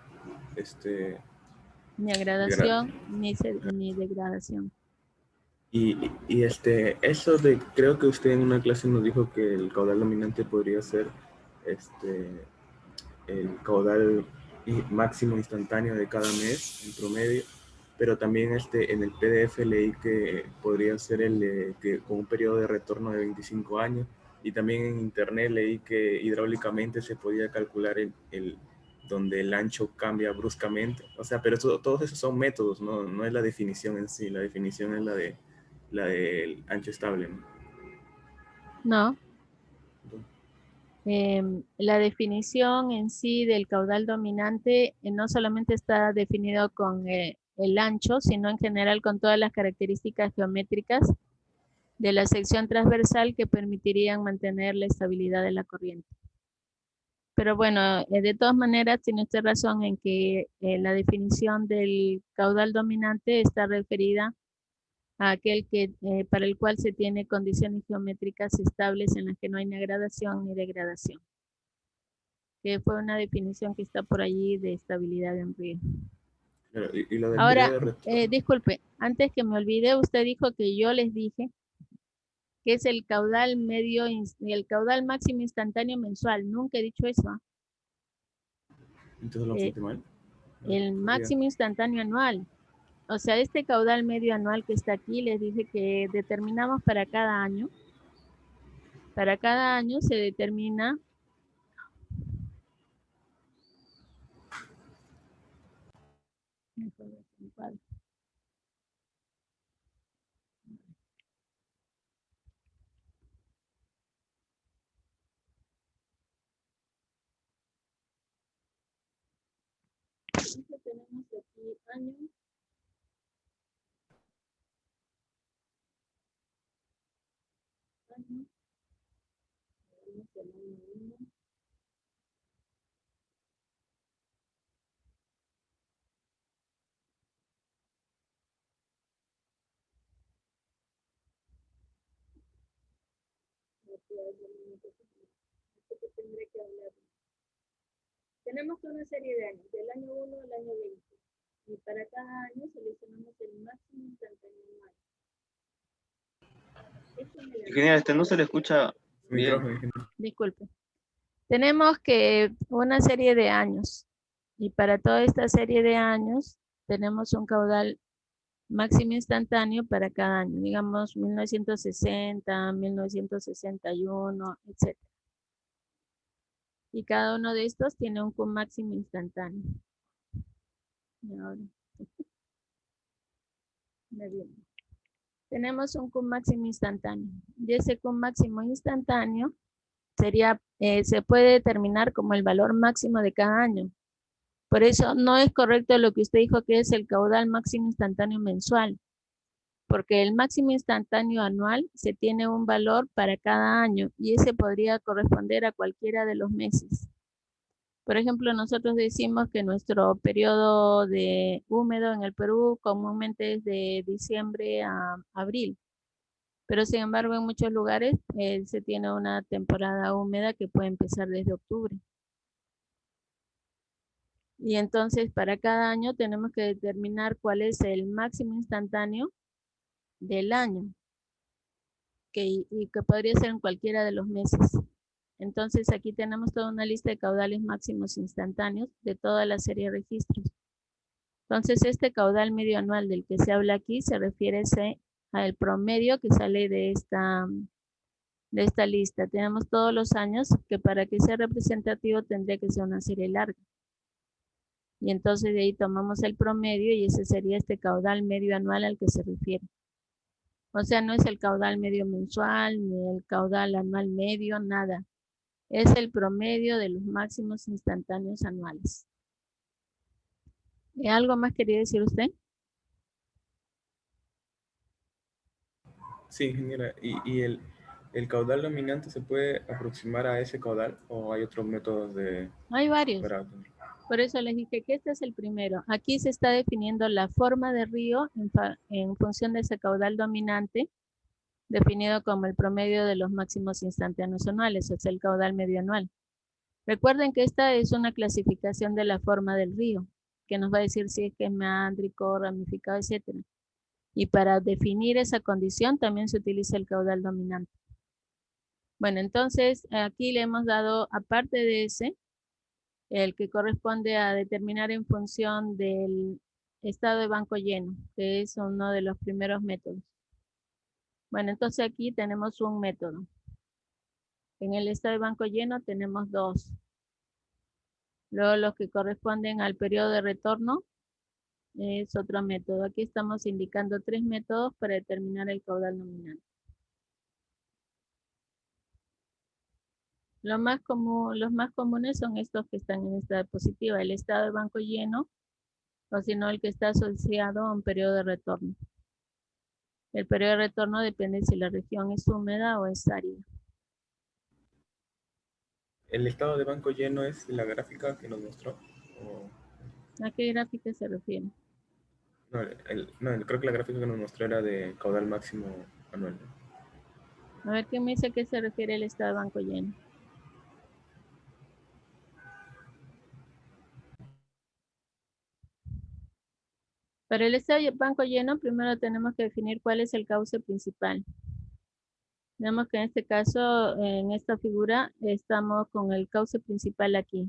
ni agradación ni degradación. Y eso creo que usted en una clase nos dijo que el caudal dominante podría ser el caudal máximo instantáneo de cada mes en promedio, pero también en el PDF leí que podría ser que con un periodo de retorno de 25 años, y también en internet leí que hidráulicamente se podía calcular donde el ancho cambia bruscamente, o sea, pero todos esos son métodos, no es la definición en sí, la definición es la del ancho estable, ¿no? No. La definición en sí del caudal dominante no solamente está definido con el ancho, sino en general con todas las características geométricas de la sección transversal que permitirían mantener la estabilidad de la corriente. Pero bueno, de todas maneras tiene usted razón en que la definición del caudal dominante está referida a aquel para el cual se tiene condiciones geométricas estables en las que no hay ni gradación ni degradación. Que fue una definición que está por allí de estabilidad en río. Y lo del Ahora, periodo de retorno. disculpe, antes que me olvide, usted dijo que yo les dije que es el caudal medio, el caudal máximo instantáneo mensual. Nunca he dicho eso. Entonces lo apunté mal. El máximo instantáneo anual. O sea, este caudal medio anual que está aquí, les dije que determinamos para cada año. Para cada año se determina tenemos aquí año. Año. Tenemos una serie de años, del año 1 al año 20. Y para cada año seleccionamos el máximo instantáneo anual. Ingeniero, no se le escucha bien. Disculpe. Tenemos que una serie de años. Y para toda esta serie de años tenemos un caudal máximo instantáneo para cada año, digamos 1960, 1961, etc. Y cada uno de estos tiene un Q máximo instantáneo. Y ahora, muy bien. Tenemos un Q máximo instantáneo. Y ese Q máximo instantáneo sería, se puede determinar como el valor máximo de cada año. Por eso no es correcto lo que usted dijo que es el caudal máximo instantáneo mensual, porque el máximo instantáneo anual se tiene un valor para cada año y ese podría corresponder a cualquiera de los meses. Por ejemplo, nosotros decimos que nuestro periodo de húmedo en el Perú comúnmente es de diciembre a abril, pero sin embargo en muchos lugares se tiene una temporada húmeda que puede empezar desde octubre. Y entonces para cada año tenemos que determinar cuál es el máximo instantáneo del año, y que podría ser en cualquiera de los meses. Entonces aquí tenemos toda una lista de caudales máximos instantáneos de toda la serie de registros. Entonces este caudal medio anual del que se habla aquí se refiere al promedio que sale de esta lista. Tenemos todos los años que para que sea representativo tendría que ser una serie larga. Y entonces de ahí tomamos el promedio y ese sería este caudal medio anual al que se refiere. O sea, no es el caudal medio mensual, ni el caudal anual medio, nada. Es el promedio de los máximos instantáneos anuales. ¿Algo más quería decir usted? Sí, ingeniera. ¿Y el caudal dominante se puede aproximar a ese caudal o hay otros métodos de... Hay varios. para- Por eso les dije que este es el primero. Aquí se está definiendo la forma de río en función de ese caudal dominante, definido como el promedio de los máximos instantáneos anuales, o sea, el caudal medio anual. Recuerden que esta es una clasificación de la forma del río, que nos va a decir si es que es meándrico, ramificado, etc. Y para definir esa condición también se utiliza el caudal dominante. Bueno, entonces aquí le hemos dado, aparte de ese, el que corresponde a determinar en función del estado de banco lleno, que es uno de los primeros métodos. Bueno, entonces aquí tenemos un método. En el estado de banco lleno tenemos dos. Luego los que corresponden al periodo de retorno es otro método. Aquí estamos indicando 3 métodos para determinar el caudal nominal. Los más comunes son estos que están en esta diapositiva, el estado de banco lleno, o si no el que está asociado a un periodo de retorno. El periodo de retorno depende si la región es húmeda o es árida. ¿El estado de banco lleno es la gráfica que nos mostró? ¿A qué gráfica se refiere? No, creo que la gráfica que nos mostró era de caudal máximo anual. A ver, ¿qué me dice a qué se refiere el estado de banco lleno? Para el estado de banco lleno, primero tenemos que definir cuál es el cauce principal. Vemos que en este caso, en esta figura, estamos con el cauce principal aquí.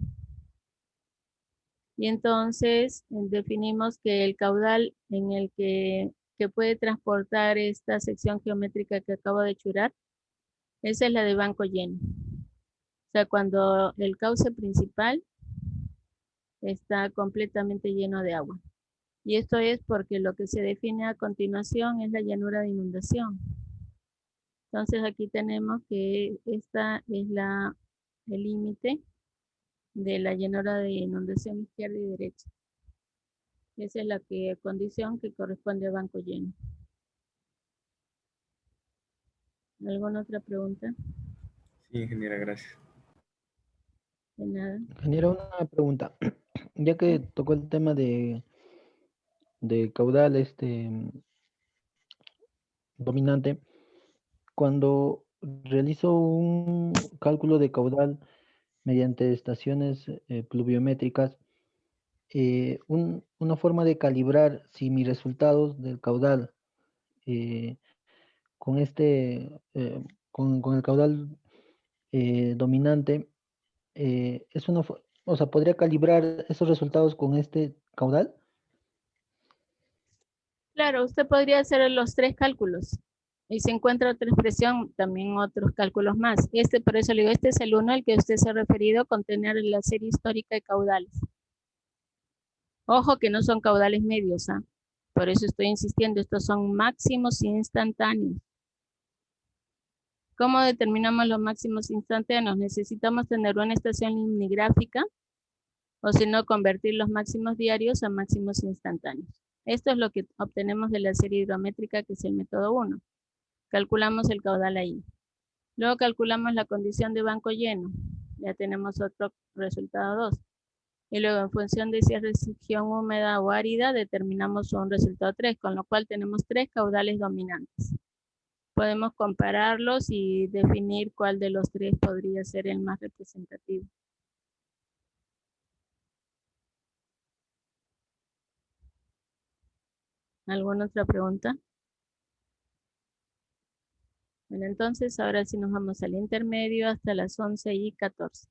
Y entonces definimos que el caudal en el que puede transportar esta sección geométrica que acabo de churar, esa es la de banco lleno. O sea, cuando el cauce principal está completamente lleno de agua. Y esto es porque lo que se define a continuación es la llanura de inundación. Entonces aquí tenemos que esta es el límite de la llanura de inundación izquierda y derecha. Esa es la condición que corresponde a banco lleno. ¿Alguna otra pregunta? Sí, ingeniera, gracias. De nada. Ingeniero, una pregunta. Ya que tocó el tema de caudal dominante, cuando realizo un cálculo de caudal mediante estaciones pluviométricas, una forma de calibrar si mis resultados del caudal con con el caudal dominante es o sea, ¿podría calibrar esos resultados con este caudal? Claro, usted podría hacer los 3 cálculos. Y si encuentra otra expresión, también otros cálculos más. Por eso le digo, este es el uno al que usted se ha referido con tener la serie histórica de caudales. Ojo que no son caudales medios, ¿ah? Por eso estoy insistiendo, estos son máximos instantáneos. ¿Cómo determinamos los máximos instantáneos? Necesitamos tener una estación limnigráfica o si no, convertir los máximos diarios a máximos instantáneos. Esto es lo que obtenemos de la serie hidrométrica, que es el método 1. Calculamos el caudal ahí. Luego calculamos la condición de banco lleno. Ya tenemos otro resultado 2. Y luego en función de si es región húmeda o árida, determinamos un resultado 3, con lo cual tenemos 3 caudales dominantes. Podemos compararlos y definir cuál de los 3 podría ser el más representativo. ¿Alguna otra pregunta? Bueno, entonces ahora sí nos vamos al intermedio hasta las 11:14.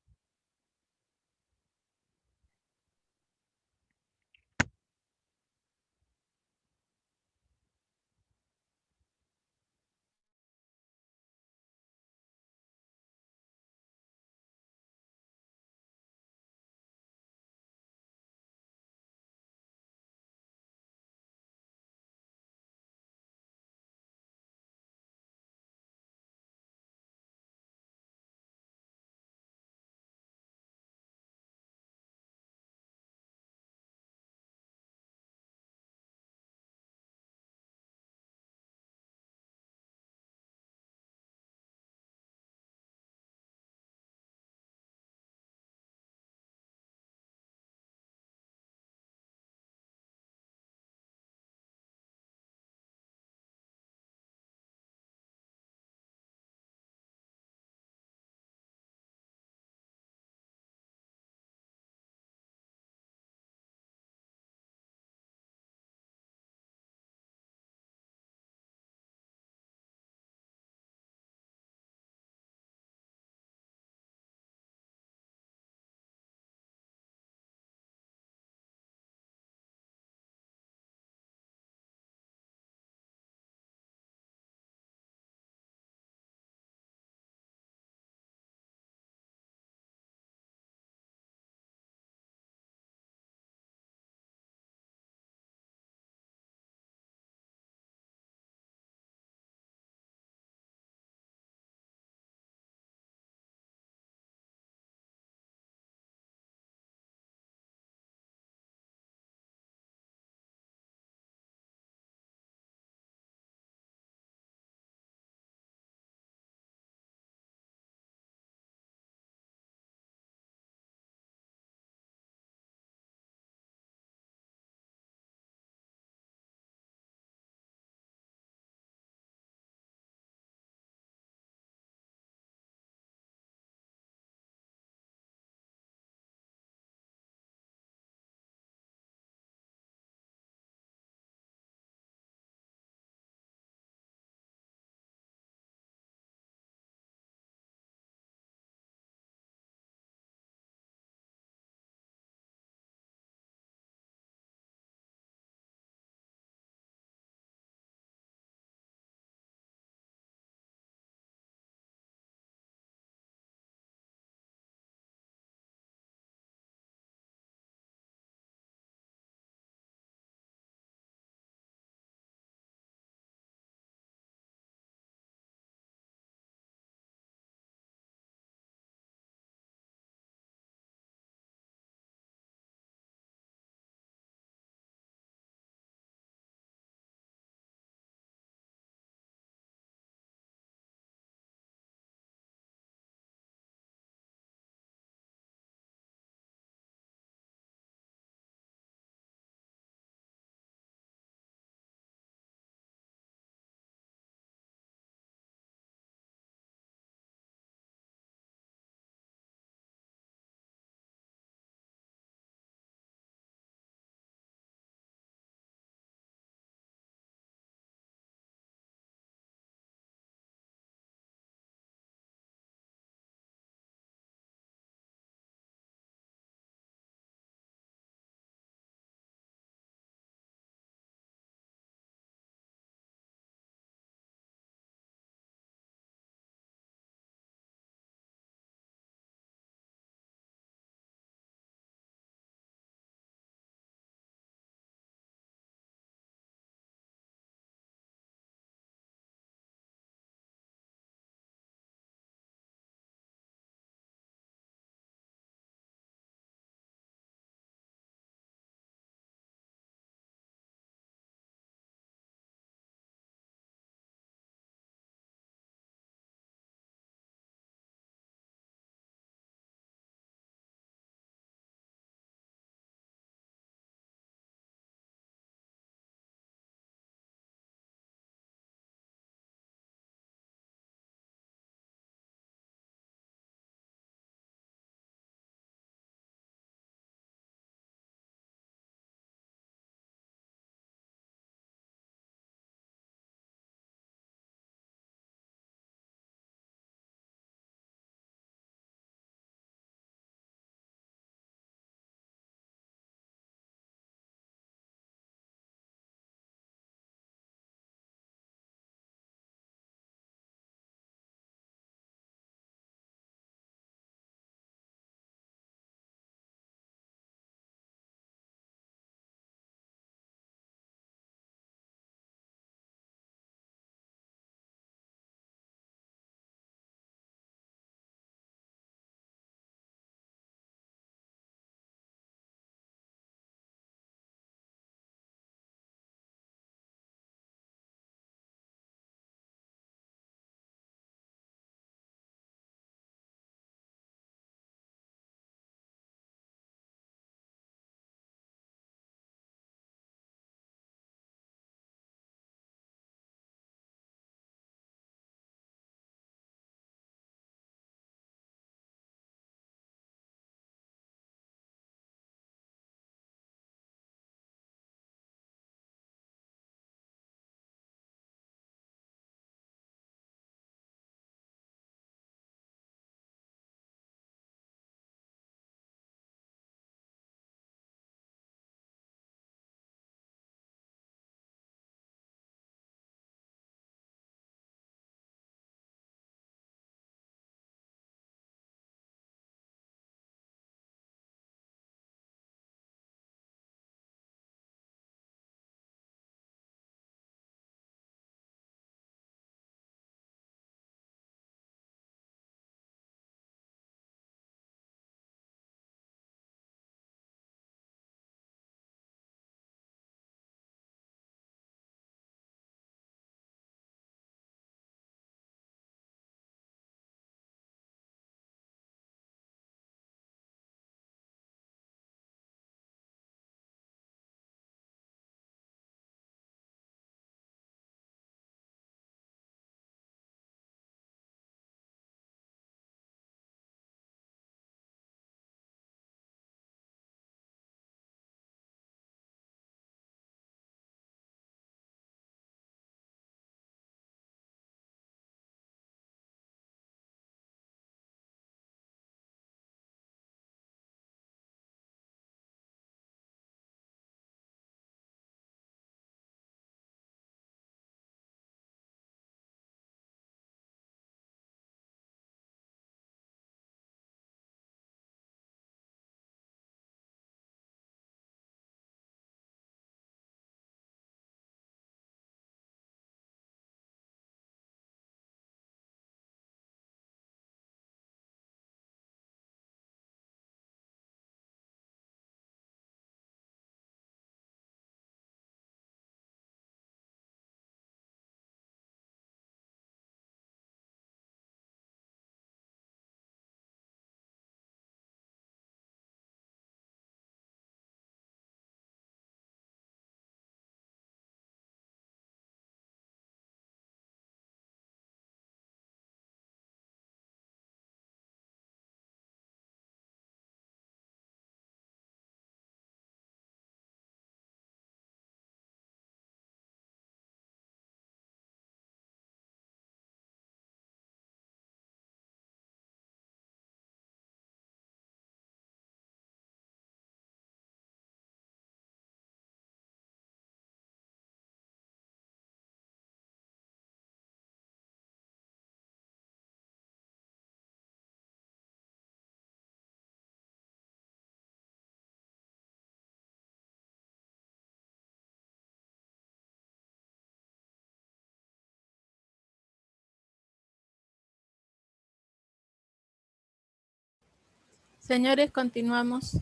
Señores, continuamos.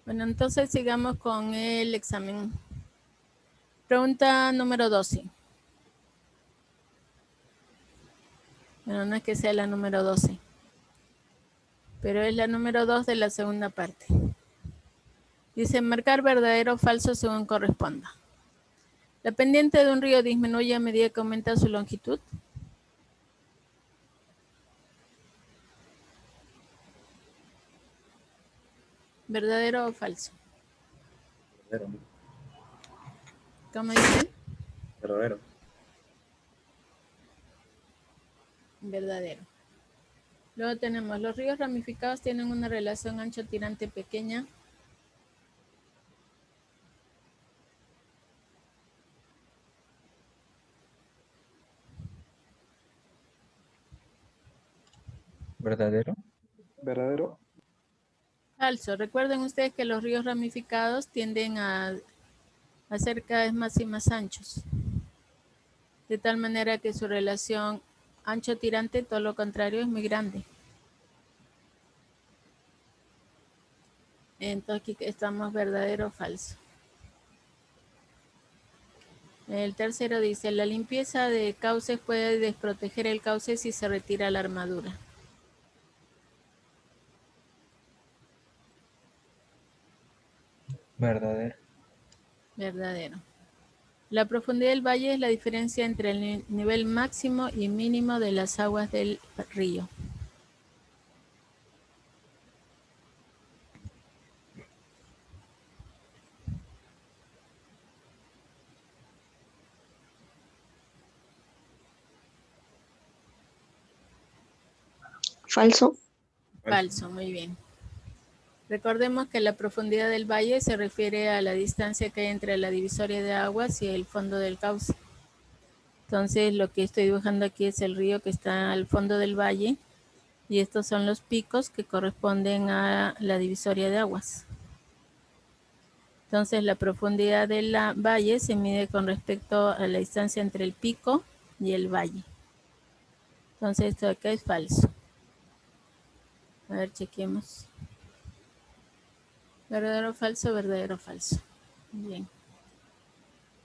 Bueno, entonces sigamos con el examen. Pregunta número 12. Bueno, no es que sea la número 12, pero es la número 2 de la segunda parte. Dice, marcar verdadero o falso según corresponda. La pendiente de un río disminuye a medida que aumenta su longitud. ¿Verdadero o falso? Verdadero. ¿Cómo dicen? Verdadero. Verdadero. Luego tenemos, los ríos ramificados tienen una relación ancho-tirante pequeña. ¿Verdadero? ¿Verdadero? Falso. Recuerden ustedes que los ríos ramificados tienden a ser cada vez más y más anchos. De tal manera que su relación ancho-tirante, todo lo contrario, es muy grande. Entonces aquí estamos verdadero o falso. El tercero dice, la limpieza de cauces puede desproteger el cauce si se retira la armadura. ¿Verdadero? Verdadero. La profundidad del valle es la diferencia entre el nivel máximo y mínimo de las aguas del río. Falso. Falso, muy bien. Recordemos que la profundidad del valle se refiere a la distancia que hay entre la divisoria de aguas y el fondo del cauce. Entonces, lo que estoy dibujando aquí es el río que está al fondo del valle y estos son los picos que corresponden a la divisoria de aguas. Entonces, la profundidad del valle se mide con respecto a la distancia entre el pico y el valle. Entonces, esto de acá es falso. A ver, chequemos. ¿Verdadero o falso? Verdadero o falso. Bien.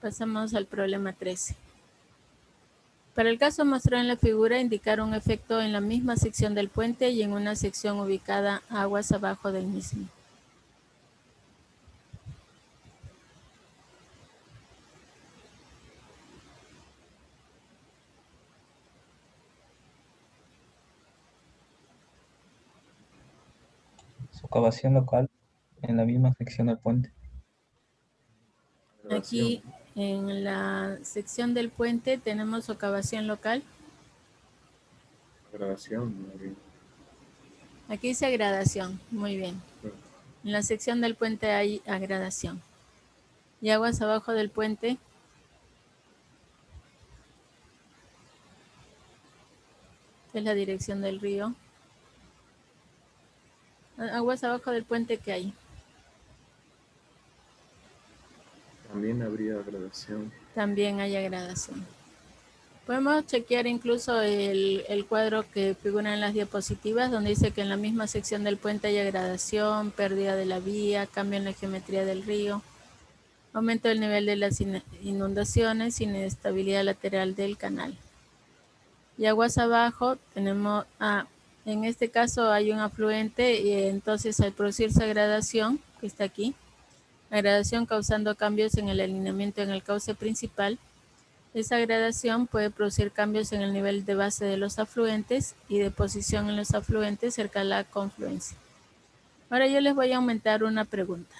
Pasamos al problema 13. Para el caso mostrado en la figura, indicar un efecto en la misma sección del puente y en una sección ubicada aguas abajo del mismo. Socavación local en la misma sección del puente. Aquí en la sección del puente tenemos socavación local. Gradación. Aquí dice gradación, muy bien. En la sección del puente hay agradación. Y aguas abajo del puente. Esta es la dirección del río. Aguas abajo del puente, ¿qué hay? También habría gradación. También hay agradación. Podemos chequear incluso el cuadro que figura en las diapositivas, donde dice que en la misma sección del puente hay agradación, pérdida de la vía, cambio en la geometría del río, aumento del nivel de las inundaciones, inestabilidad lateral del canal. Y aguas abajo tenemos, en este caso hay un afluente y entonces al producirse gradación, que está aquí, la gradación causando cambios en el alineamiento en el cauce principal, esa gradación puede producir cambios en el nivel de base de los afluentes y de posición en los afluentes cerca de la confluencia. Ahora yo les voy a aumentar una pregunta.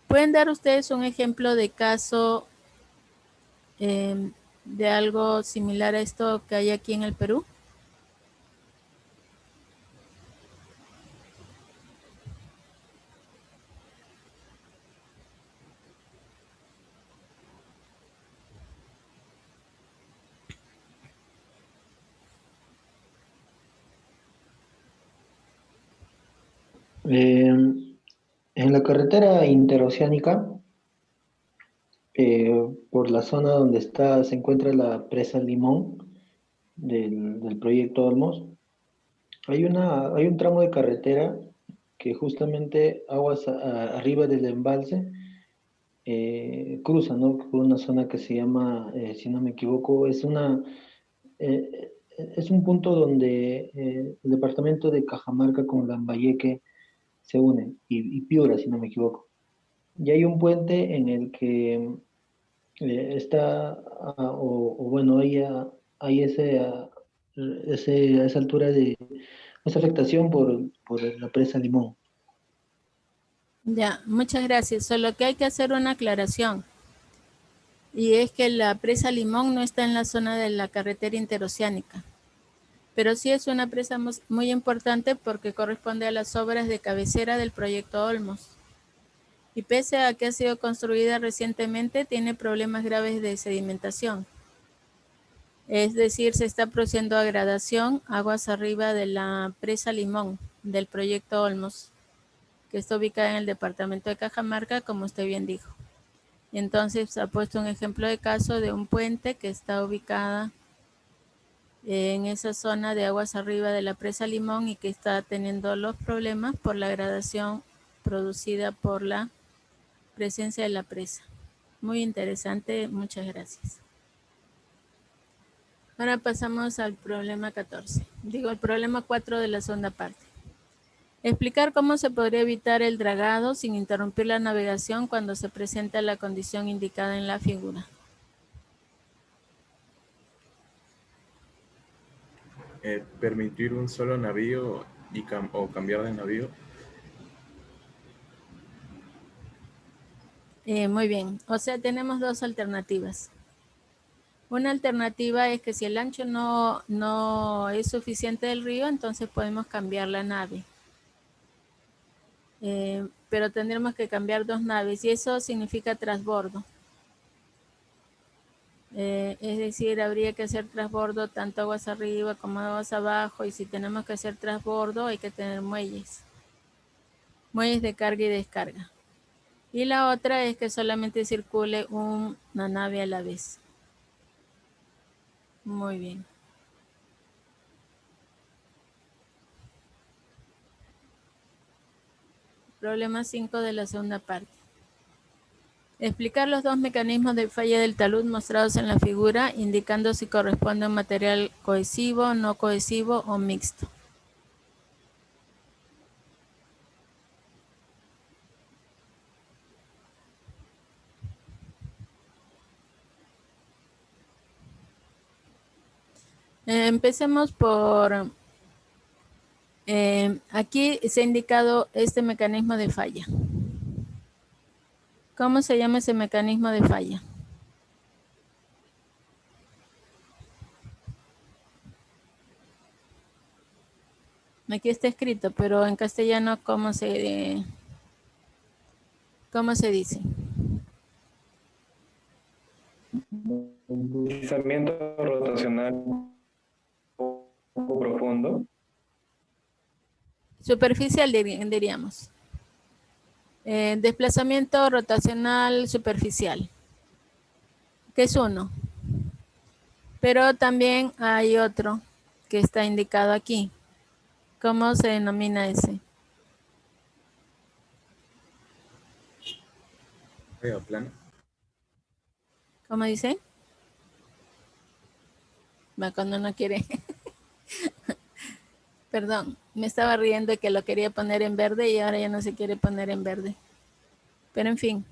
¿Pueden dar ustedes un ejemplo de caso de algo similar a esto que hay aquí en el Perú? En la carretera interoceánica, por la zona donde se encuentra la presa Limón del proyecto Olmos, Hay un tramo de carretera que justamente aguas arriba del embalse cruza, ¿no? Por una zona que se llama, si no me equivoco, es un punto donde el departamento de Cajamarca con Lambayeque se unen, y Piura, si no me equivoco. Y hay un puente en el que está, o bueno, hay esa altura de esa afectación por la presa Limón. Ya, muchas gracias. Solo que hay que hacer una aclaración. Y es que la presa Limón no está en la zona de la carretera interoceánica. Pero sí es una presa muy importante porque corresponde a las obras de cabecera del proyecto Olmos. Y pese a que ha sido construida recientemente, tiene problemas graves de sedimentación. Es decir, se está produciendo agradación aguas arriba de la presa Limón del proyecto Olmos, que está ubicada en el departamento de Cajamarca, como usted bien dijo. Y entonces ha puesto un ejemplo de caso de un puente que está ubicada en esa zona de aguas arriba de la presa Limón y que está teniendo los problemas por la gradación producida por la presencia de la presa. Muy interesante, muchas gracias. Ahora pasamos al problema 14. Digo, el problema 4 de la segunda parte. Explicar cómo se podría evitar el dragado sin interrumpir la navegación cuando se presenta la condición indicada en la figura. Permitir un solo navío o cambiar de navío. Muy bien, o sea, tenemos dos alternativas. Una alternativa es que si el ancho no es suficiente del río, entonces podemos cambiar la nave. Pero tendremos que cambiar dos naves y eso significa transbordo. Es decir, habría que hacer transbordo tanto aguas arriba como aguas abajo, y si tenemos que hacer transbordo hay que tener muelles de carga y descarga. Y la otra es que solamente circule una nave a la vez. Muy bien. Problema 5 de la segunda parte. Explicar los dos mecanismos de falla del talud mostrados en la figura, indicando si corresponde a un material cohesivo, no cohesivo o mixto. Empecemos por... aquí se ha indicado este mecanismo de falla. ¿Cómo se llama ese mecanismo de falla? Aquí está escrito, pero en castellano, ¿cómo se dice? Deslizamiento rotacional poco profundo. Superficial diríamos. Desplazamiento rotacional superficial, que es uno. Pero también hay otro que está indicado aquí. ¿Cómo se denomina ese? Plano. ¿Cómo dice? Cuando uno quiere. Perdón, me estaba riendo de que lo quería poner en verde y ahora ya no se quiere poner en verde. Pero en fin.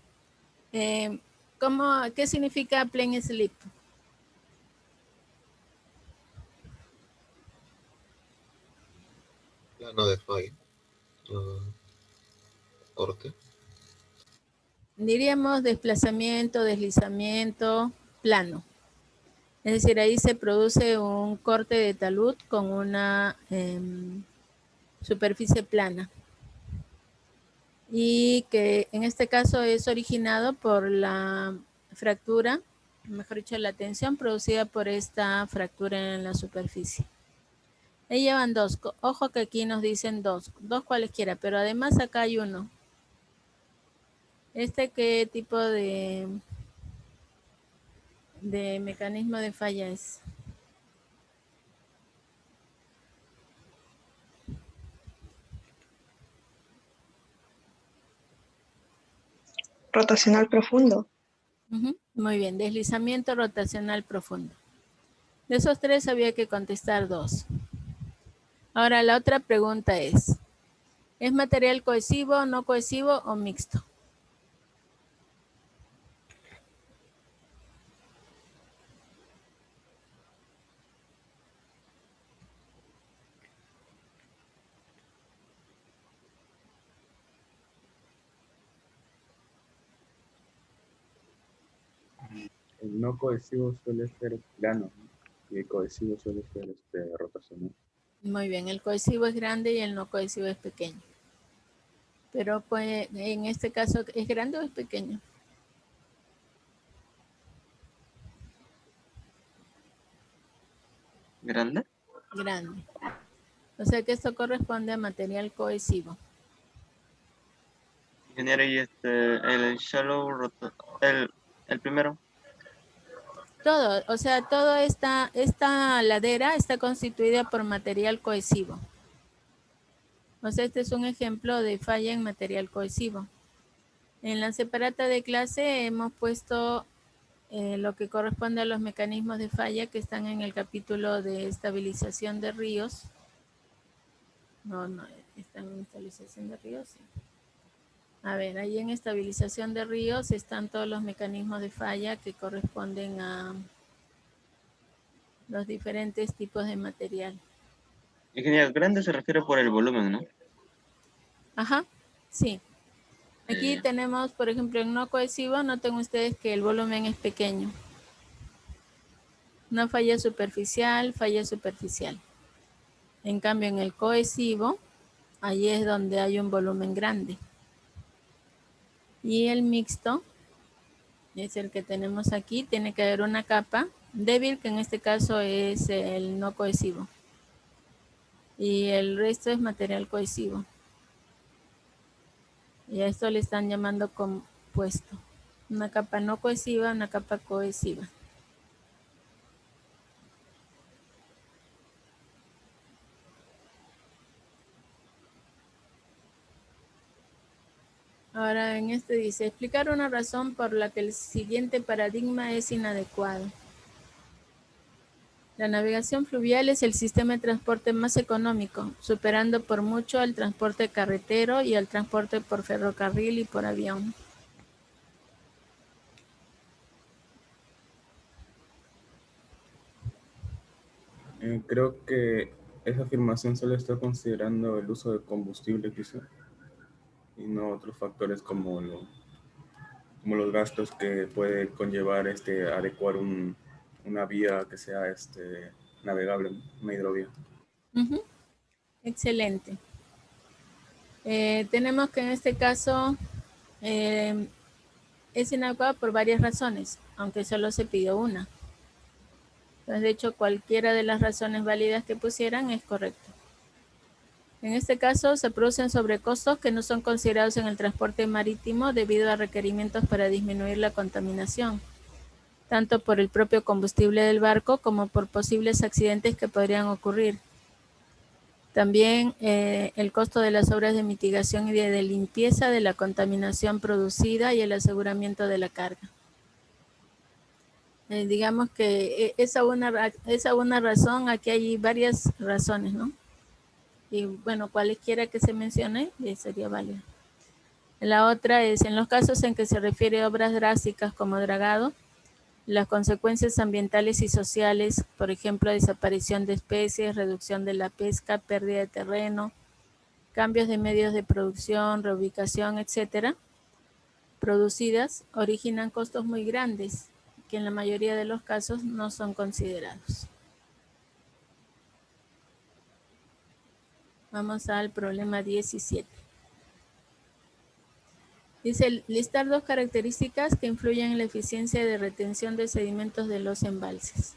¿Qué significa plane slip? Plano de falla. Corte. Diríamos desplazamiento, deslizamiento, plano. Es decir, ahí se produce un corte de talud con una superficie plana. Y que en este caso es originado por la fractura, mejor dicho, la tensión producida por esta fractura en la superficie. Ahí llevan dos. Ojo que aquí nos dicen dos cualesquiera, pero además acá hay uno. ¿Qué tipo de mecanismo de falla es? rotacional profundo. Muy bien, deslizamiento rotacional profundo. De esos tres había que contestar 2. Ahora la otra pregunta ¿es material cohesivo, no cohesivo o mixto? El no cohesivo suele ser plano, ¿no? Y el cohesivo suele ser rotacional. Muy bien, el cohesivo es grande y el no cohesivo es pequeño. Pero pues, en este caso, ¿es grande o es pequeño? ¿Grande? Grande. O sea que esto corresponde a material cohesivo. Ingeniero, y el shallow el primero. Todo, o sea, toda esta ladera está constituida por material cohesivo. O sea, este es un ejemplo de falla en material cohesivo. En la separata de clase hemos puesto lo que corresponde a los mecanismos de falla que están en el capítulo de estabilización de ríos. No, están en estabilización de ríos, sí. A ver, ahí en estabilización de ríos están todos los mecanismos de falla que corresponden a los diferentes tipos de material. Ingeniero, grande se refiere por el volumen, ¿no? Ajá, sí. Aquí tenemos, por ejemplo, en no cohesivo, noten ustedes que el volumen es pequeño. Una falla superficial, falla superficial. En cambio, en el cohesivo, ahí es donde hay un volumen grande. Y el mixto, es el que tenemos aquí, tiene que haber una capa débil, que en este caso es el no cohesivo. Y el resto es material cohesivo. Y a esto le están llamando compuesto. Una capa no cohesiva, una capa cohesiva. Ahora en este dice, explicar una razón por la que el siguiente paradigma es inadecuado. La navegación fluvial es el sistema de transporte más económico, superando por mucho al transporte carretero y al transporte por ferrocarril y por avión. Creo que esa afirmación solo está considerando el uso de combustible quizá, y no otros factores como los gastos que puede conllevar adecuar una vía que sea navegable, una hidrovía. Excelente. Tenemos que en este caso es inadecuado por varias razones, aunque solo se pidió una. Entonces, de hecho, cualquiera de las razones válidas que pusieran es correcto. En este caso, se producen sobrecostos que no son considerados en el transporte marítimo debido a requerimientos para disminuir la contaminación, tanto por el propio combustible del barco como por posibles accidentes que podrían ocurrir. También el costo de las obras de mitigación y de limpieza de la contaminación producida y el aseguramiento de la carga. Digamos que esa una razón, aquí hay varias razones, ¿no? Y bueno, cualesquiera que se mencione sería válida. La otra es, en los casos en que se refiere a obras drásticas como dragado, las consecuencias ambientales y sociales, por ejemplo, desaparición de especies, reducción de la pesca, pérdida de terreno, cambios de medios de producción, reubicación, etcétera, producidas, originan costos muy grandes, que en la mayoría de los casos no son considerados. Vamos al problema 17. Dice, listar 2 características que influyen en la eficiencia de retención de sedimentos de los embalses.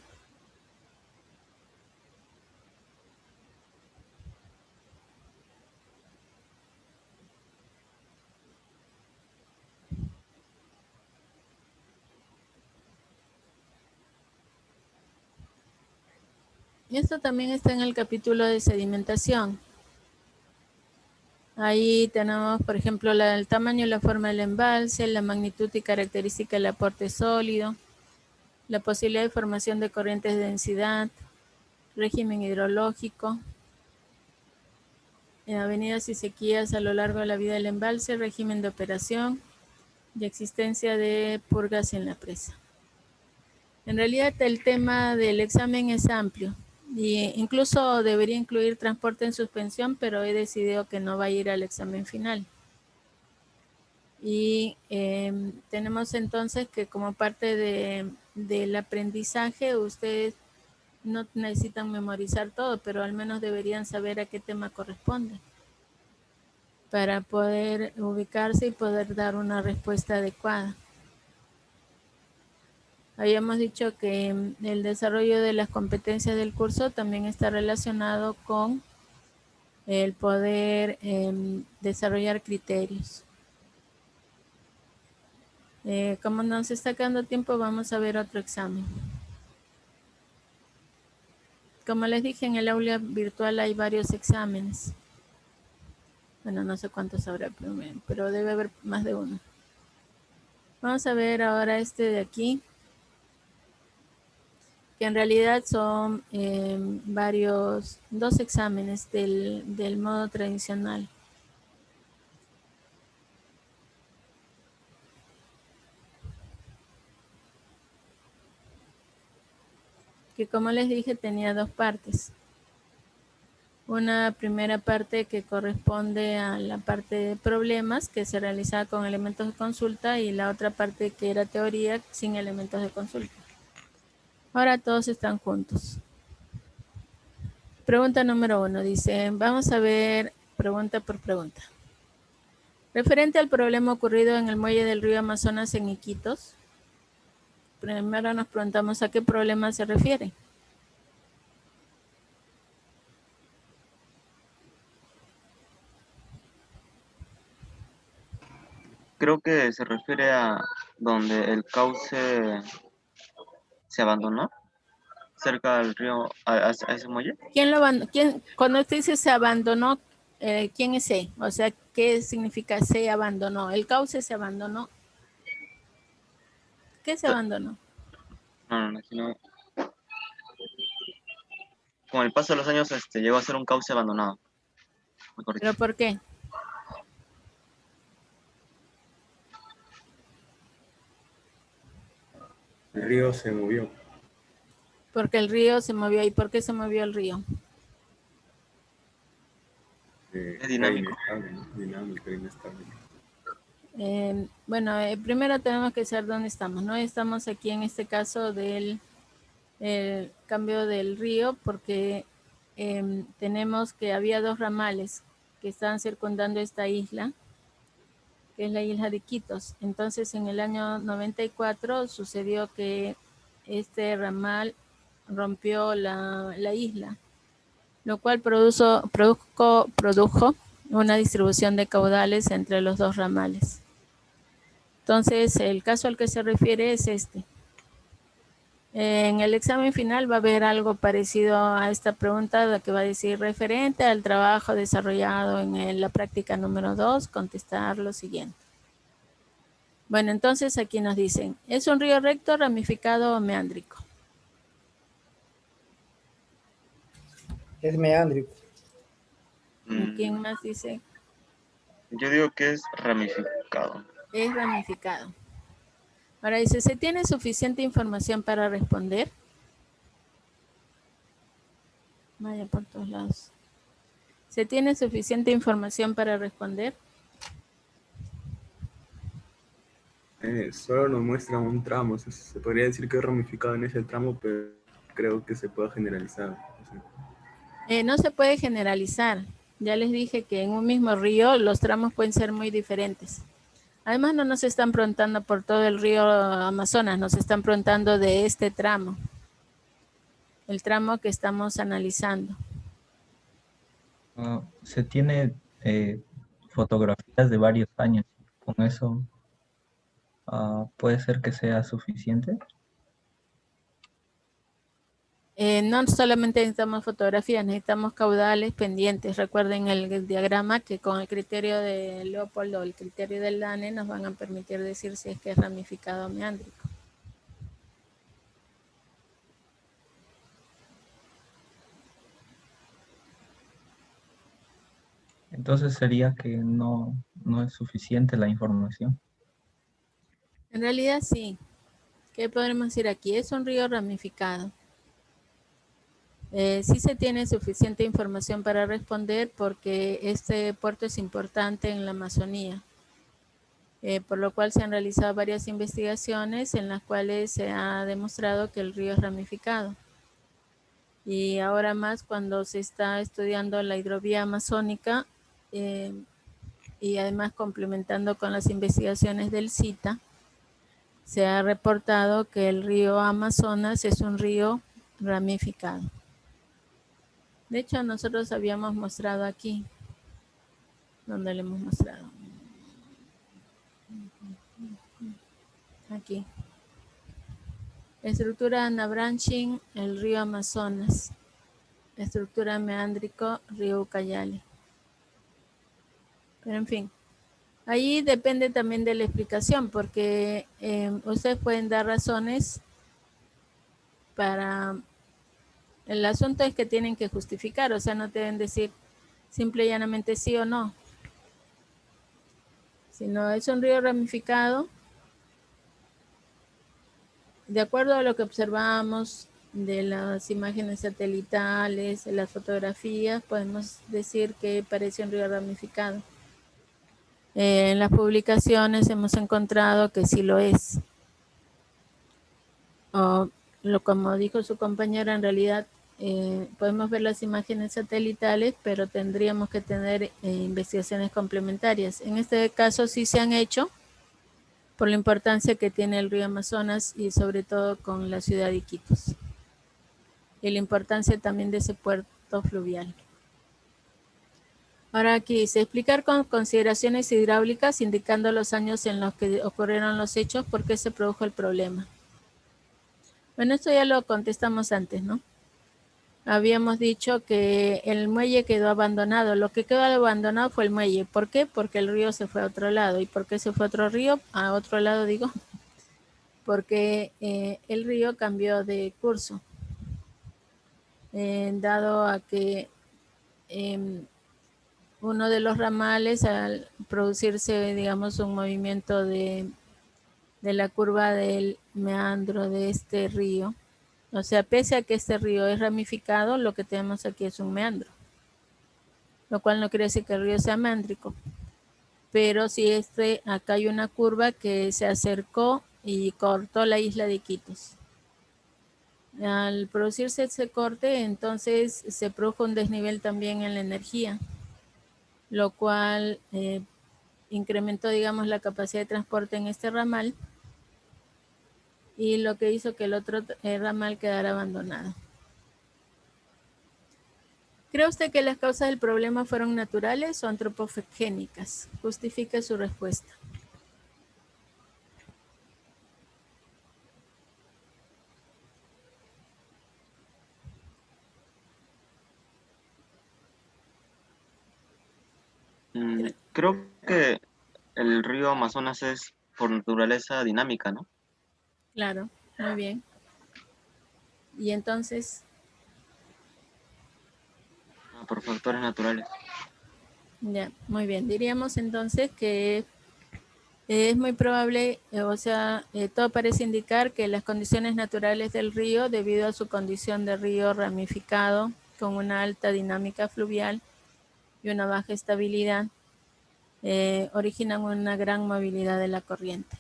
Y esto también está en el capítulo de sedimentación. Ahí tenemos, por ejemplo, el tamaño y la forma del embalse, la magnitud y característica del aporte sólido, la posibilidad de formación de corrientes de densidad, régimen hidrológico, avenidas y sequías a lo largo de la vida del embalse, régimen de operación y existencia de purgas en la presa. En realidad el tema del examen es amplio y incluso debería incluir transporte en suspensión, pero he decidido que no va a ir al examen final. Y tenemos entonces que como parte del aprendizaje ustedes no necesitan memorizar todo, pero al menos deberían saber a qué tema corresponde para poder ubicarse y poder dar una respuesta adecuada. Habíamos dicho que el desarrollo de las competencias del curso también está relacionado con el poder desarrollar criterios. Como nos está quedando tiempo, vamos a ver otro examen. Como les dije, en el aula virtual hay varios exámenes. Bueno, no sé cuántos habrá, pero debe haber más de uno. Vamos a ver ahora este de aquí, que en realidad son dos exámenes del modo tradicional. Que como les dije tenía dos partes. Una primera parte que corresponde a la parte de problemas que se realizaba con elementos de consulta y la otra parte que era teoría sin elementos de consulta. Ahora todos están juntos. Pregunta número 1 dice, vamos a ver pregunta por pregunta. Referente al problema ocurrido en el muelle del río Amazonas en Iquitos, primero nos preguntamos a qué problema se refiere. Creo que se refiere a donde el cauce se abandonó, cerca del río, a ese muelle. ¿Quién lo abandonó? Cuando usted dice se abandonó, ¿quién es se? O sea, ¿qué significa se abandonó? ¿El cauce se abandonó? ¿Qué se abandonó? No, sino con el paso de los años llegó a ser un cauce abandonado. ¿Pero por qué? El río se movió. Porque el río se movió. ¿Y por qué se movió el río? Es dinámico. Dinámico, inestable. Bueno, primero tenemos que saber dónde estamos, ¿no? Estamos aquí en este caso del cambio del río porque tenemos que había dos ramales que estaban circundando esta isla, que es la isla de Iquitos. Entonces, en el año 94 sucedió que este ramal rompió la isla, lo cual produjo una distribución de caudales entre los dos ramales. Entonces, el caso al que se refiere es este. En el examen final va a haber algo parecido a esta pregunta que va a decir referente al trabajo desarrollado en la práctica número 2, contestar lo siguiente. Bueno, entonces aquí nos dicen, ¿es un río recto, ramificado o meándrico? Es meándrico. ¿Quién más dice? Yo digo que es ramificado. Es ramificado. Ahora dice, ¿se tiene suficiente información para responder? Vaya por todos lados. ¿Se tiene suficiente información para responder? Solo nos muestra un tramo. Se podría decir que es ramificado en ese tramo, pero creo que se puede generalizar. No se puede generalizar. Ya les dije que en un mismo río los tramos pueden ser muy diferentes. Además no nos están preguntando por todo el río Amazonas, nos están preguntando de este tramo. El tramo que estamos analizando. Se tiene fotografías de varios años. Con eso puede ser que sea suficiente. No solamente necesitamos fotografías, necesitamos caudales pendientes. Recuerden el diagrama que con el criterio de Leopold o el criterio del DANE nos van a permitir decir si es que es ramificado o meándrico. Entonces sería que no es suficiente la información. En realidad sí. ¿Qué podremos decir aquí? Es un río ramificado. Sí se tiene suficiente información para responder porque este puerto es importante en la Amazonía, por lo cual se han realizado varias investigaciones en las cuales se ha demostrado que el río es ramificado. Y ahora más cuando se está estudiando la hidrovía amazónica y además complementando con las investigaciones del CITA, se ha reportado que el río Amazonas es un río ramificado. De hecho, nosotros habíamos mostrado aquí. ¿Dónde le hemos mostrado? Aquí. Estructura Anabranching, el río Amazonas. Estructura meándrico, río Ucayali. Pero en fin, ahí depende también de la explicación, porque ustedes pueden dar razones para... El asunto es que tienen que justificar, o sea, no deben decir simple y llanamente sí o no. Si no es un río ramificado, de acuerdo a lo que observamos de las imágenes satelitales, de las fotografías, podemos decir que parece un río ramificado. En las publicaciones hemos encontrado que sí lo es. Como dijo su compañera, en realidad podemos ver las imágenes satelitales, pero tendríamos que tener investigaciones complementarias. En este caso sí se han hecho, por la importancia que tiene el río Amazonas y sobre todo con la ciudad de Iquitos. Y la importancia también de ese puerto fluvial. Ahora aquí dice, explicar con consideraciones hidráulicas indicando los años en los que ocurrieron los hechos, por qué se produjo el problema. Bueno, esto ya lo contestamos antes, ¿no? Habíamos dicho que el muelle quedó abandonado. Lo que quedó abandonado fue el muelle. ¿Por qué? Porque el río se fue a otro lado. ¿Y por qué se fue a otro río? A otro lado, digo. Porque el río cambió de curso. Dado a que uno de los ramales, al producirse, digamos, un movimiento de la curva del meandro de este río, o sea, pese a que este río es ramificado, lo que tenemos aquí es un meandro, lo cual no quiere decir que el río sea meándrico, pero sí acá hay una curva que se acercó y cortó la isla de Iquitos. Al producirse ese corte, entonces se produjo un desnivel también en la energía, lo cual incrementó, digamos, la capacidad de transporte en este ramal, y lo que hizo que el otro ramal quedara abandonado. ¿Cree usted que las causas del problema fueron naturales o antropogénicas? Justifique su respuesta. Creo que el río Amazonas es por naturaleza dinámica, ¿no? Claro, muy bien. Y entonces, Por factores naturales. ya, muy bien. Diríamos entonces que es muy probable, todo parece indicar que las condiciones naturales del río, debido a su condición de río ramificado, con una alta dinámica fluvial y una baja estabilidad, originan una gran movilidad de la corriente.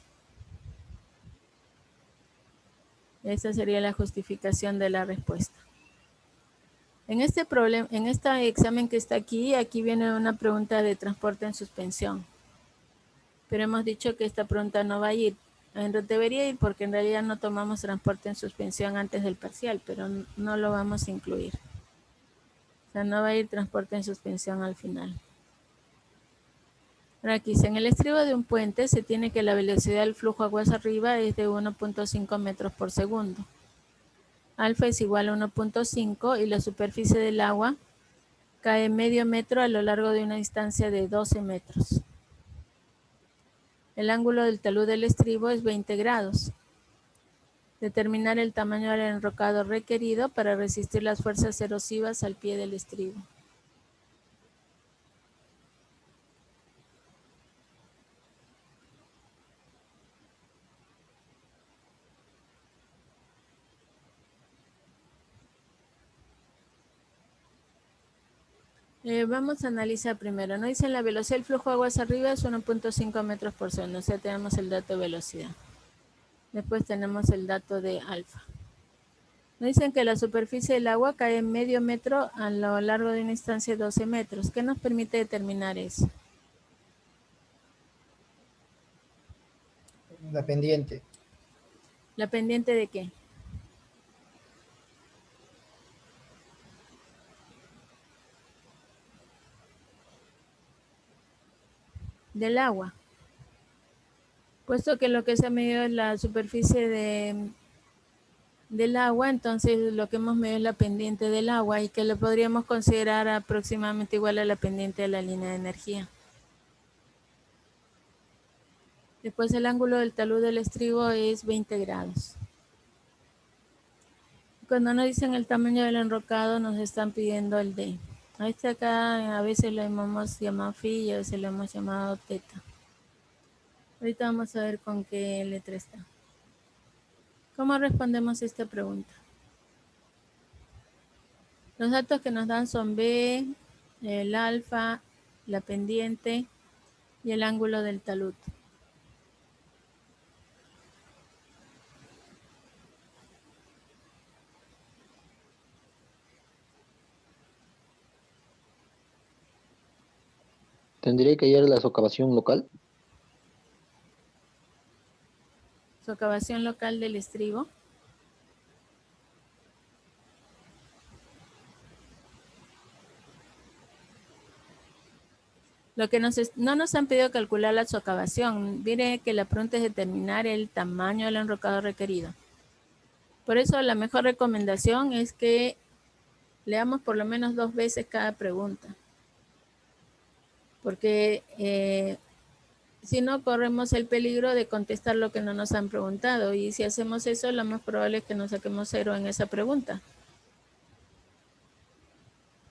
Esa sería la justificación de la respuesta. En este examen que está aquí viene una pregunta de transporte en suspensión. Pero hemos dicho que esta pregunta no va a ir. Debería ir porque en realidad no tomamos transporte en suspensión antes del parcial, pero no lo vamos a incluir. O sea, no va a ir transporte en suspensión al final. Ahora aquí dice, en el estribo de un puente se tiene que la velocidad del flujo aguas arriba es de 1.5 metros por segundo. alfa es igual a 1.5 y la superficie del agua cae medio metro a lo largo de una distancia de 12 metros. El ángulo del talud del estribo es 20 grados. Determinar el tamaño del enrocado requerido para resistir las fuerzas erosivas al pie del estribo. Vamos a analizar primero. Nos dicen la velocidad del flujo de aguas arriba es 1.5 metros por segundo. O sea, tenemos el dato de velocidad. Después tenemos el dato de alfa. Nos dicen que la superficie del agua cae medio metro a lo largo de una distancia de 12 metros. ¿Qué nos permite determinar eso? La pendiente. ¿La pendiente de qué? Del agua. Puesto que lo que se ha medido es la superficie del agua, entonces lo que hemos medido es la pendiente del agua y que lo podríamos considerar aproximadamente igual a la pendiente de la línea de energía. Después el ángulo del talud del estribo es 20 grados. Cuando nos dicen el tamaño del enrocado nos están pidiendo el D. A este acá a veces lo hemos llamado phi y a veces lo hemos llamado teta. Ahorita vamos a ver con qué letra está. ¿Cómo respondemos a esta pregunta? Los datos que nos dan son B, el alfa, la pendiente y el ángulo del talud. ¿Tendría que hallar la socavación local? Socavación local del estribo. Lo que no nos han pedido calcular la socavación. Mire que la pregunta es determinar el tamaño del enrocado requerido. Por eso la mejor recomendación es que leamos por lo menos 2 veces cada pregunta. Porque si no, corremos el peligro de contestar lo que no nos han preguntado. Y si hacemos eso, lo más probable es que nos saquemos 0 en esa pregunta.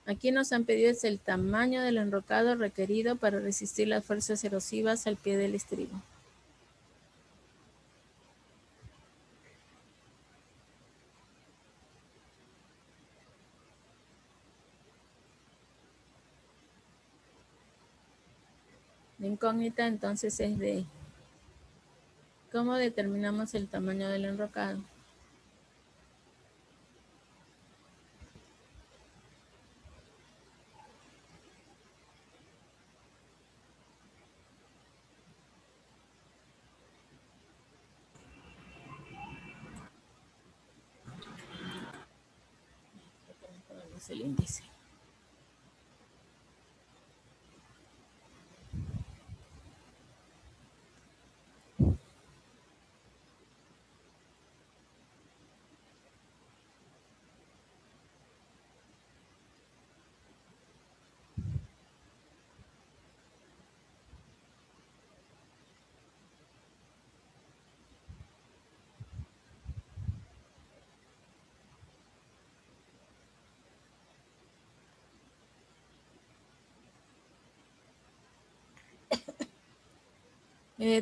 Aquí nos han pedido es el tamaño del enrocado requerido para resistir las fuerzas erosivas al pie del estribo. La incógnita entonces es de ¿cómo determinamos el tamaño del enrocado? Es el índice.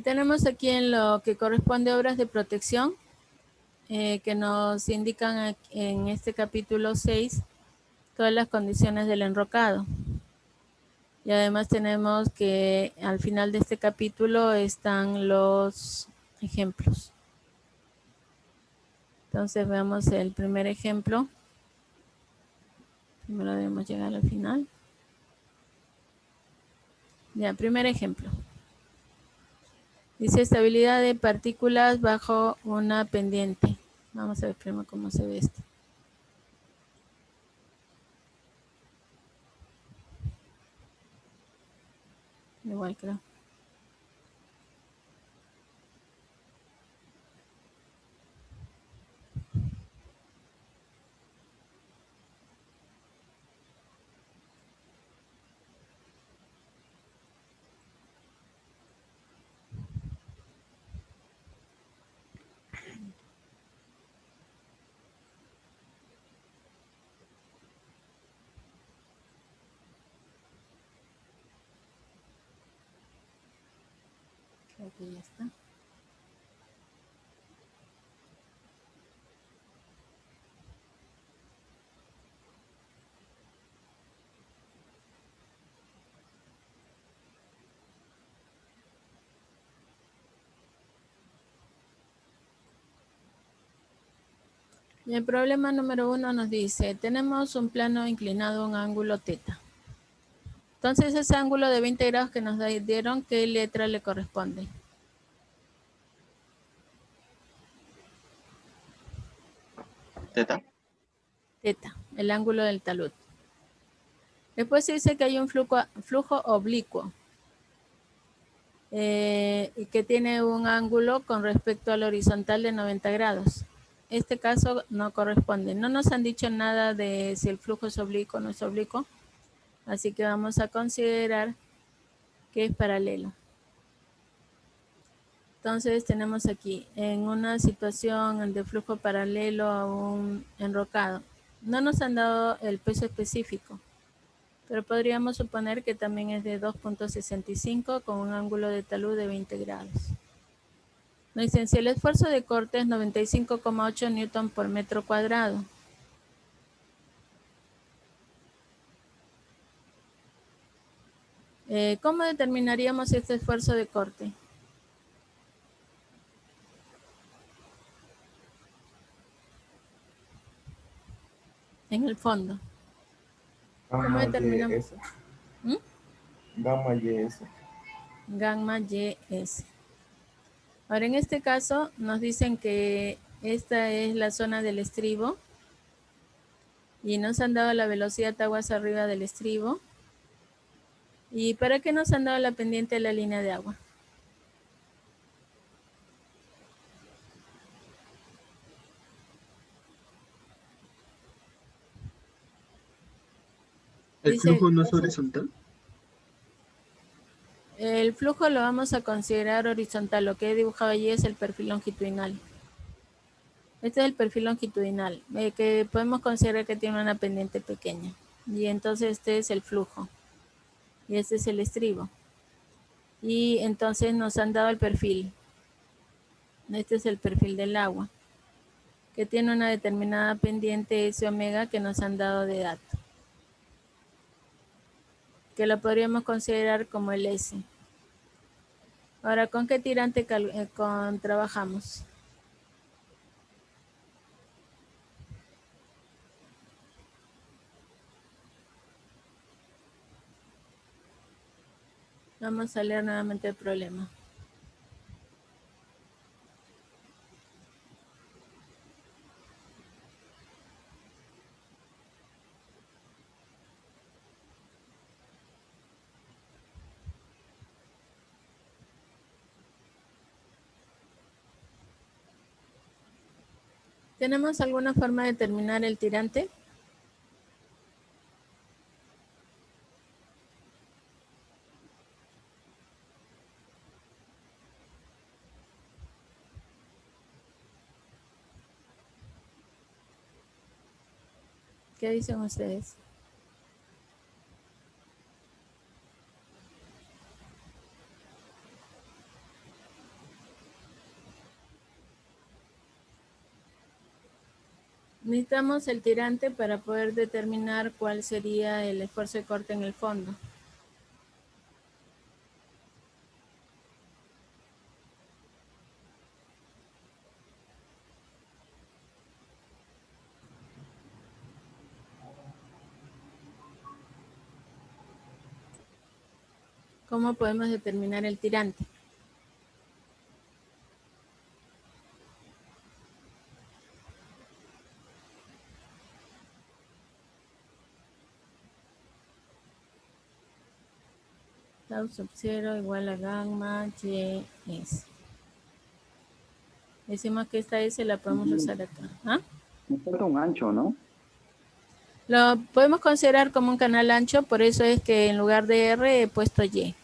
Tenemos aquí en lo que corresponde a obras de protección que nos indican en este capítulo 6 todas las condiciones del enrocado. Y además tenemos que al final de este capítulo están los ejemplos. Entonces veamos el primer ejemplo. Primero debemos llegar al final. Ya, primer ejemplo. Dice estabilidad de partículas bajo una pendiente. Vamos a ver primero cómo se ve esto. Igual creo. Aquí ya está. Y el problema número 1 nos dice, tenemos un plano inclinado a un ángulo θ. Entonces ese ángulo de 20 grados que nos dieron, ¿qué letra le corresponde? ¿Teta? Θ, el ángulo del talud. Después dice que hay un flujo oblicuo y que tiene un ángulo con respecto al horizontal de 90 grados. Este caso no corresponde. No nos han dicho nada de si el flujo es oblicuo o no es oblicuo, así que vamos a considerar que es paralelo. Entonces tenemos aquí en una situación de flujo paralelo a un enrocado. No nos han dado el peso específico, pero podríamos suponer que también es de 2.65 con un ángulo de talud de 20 grados. Nos dicen si el esfuerzo de corte es 95,8 newton por metro cuadrado. ¿Cómo determinaríamos este esfuerzo de corte? En el fondo. ¿Cómo Gamma determinamos? YS. ¿Mm? Gamma YS. Gamma YS. Ahora en este caso nos dicen que esta es la zona del estribo y nos han dado la velocidad aguas arriba del estribo. ¿Y para qué nos han dado la pendiente de la línea de agua? ¿El Dice, flujo no es horizontal? el flujo lo vamos a considerar horizontal. Lo que he dibujado allí es el perfil longitudinal. Este es el perfil longitudinal, que podemos considerar que tiene una pendiente pequeña. Y entonces este es el flujo. Y este es el estribo. Y entonces nos han dado el perfil. Este es el perfil del agua, que tiene una determinada pendiente S omega que nos han dado de dato, que lo podríamos considerar como el S. Ahora, ¿con qué tirante trabajamos? Vamos a leer nuevamente el problema. ¿Tenemos alguna forma de determinar el tirante? ¿Qué dicen ustedes? Necesitamos el tirante para poder determinar cuál sería el esfuerzo de corte en el fondo. ¿Cómo podemos determinar el tirante? Tau sub 0 igual a gamma YS. Decimos que esta S la podemos usar acá. ¿Ah? Me falta un ancho, ¿no? Lo podemos considerar como un canal ancho, por eso es que en lugar de R he puesto Y.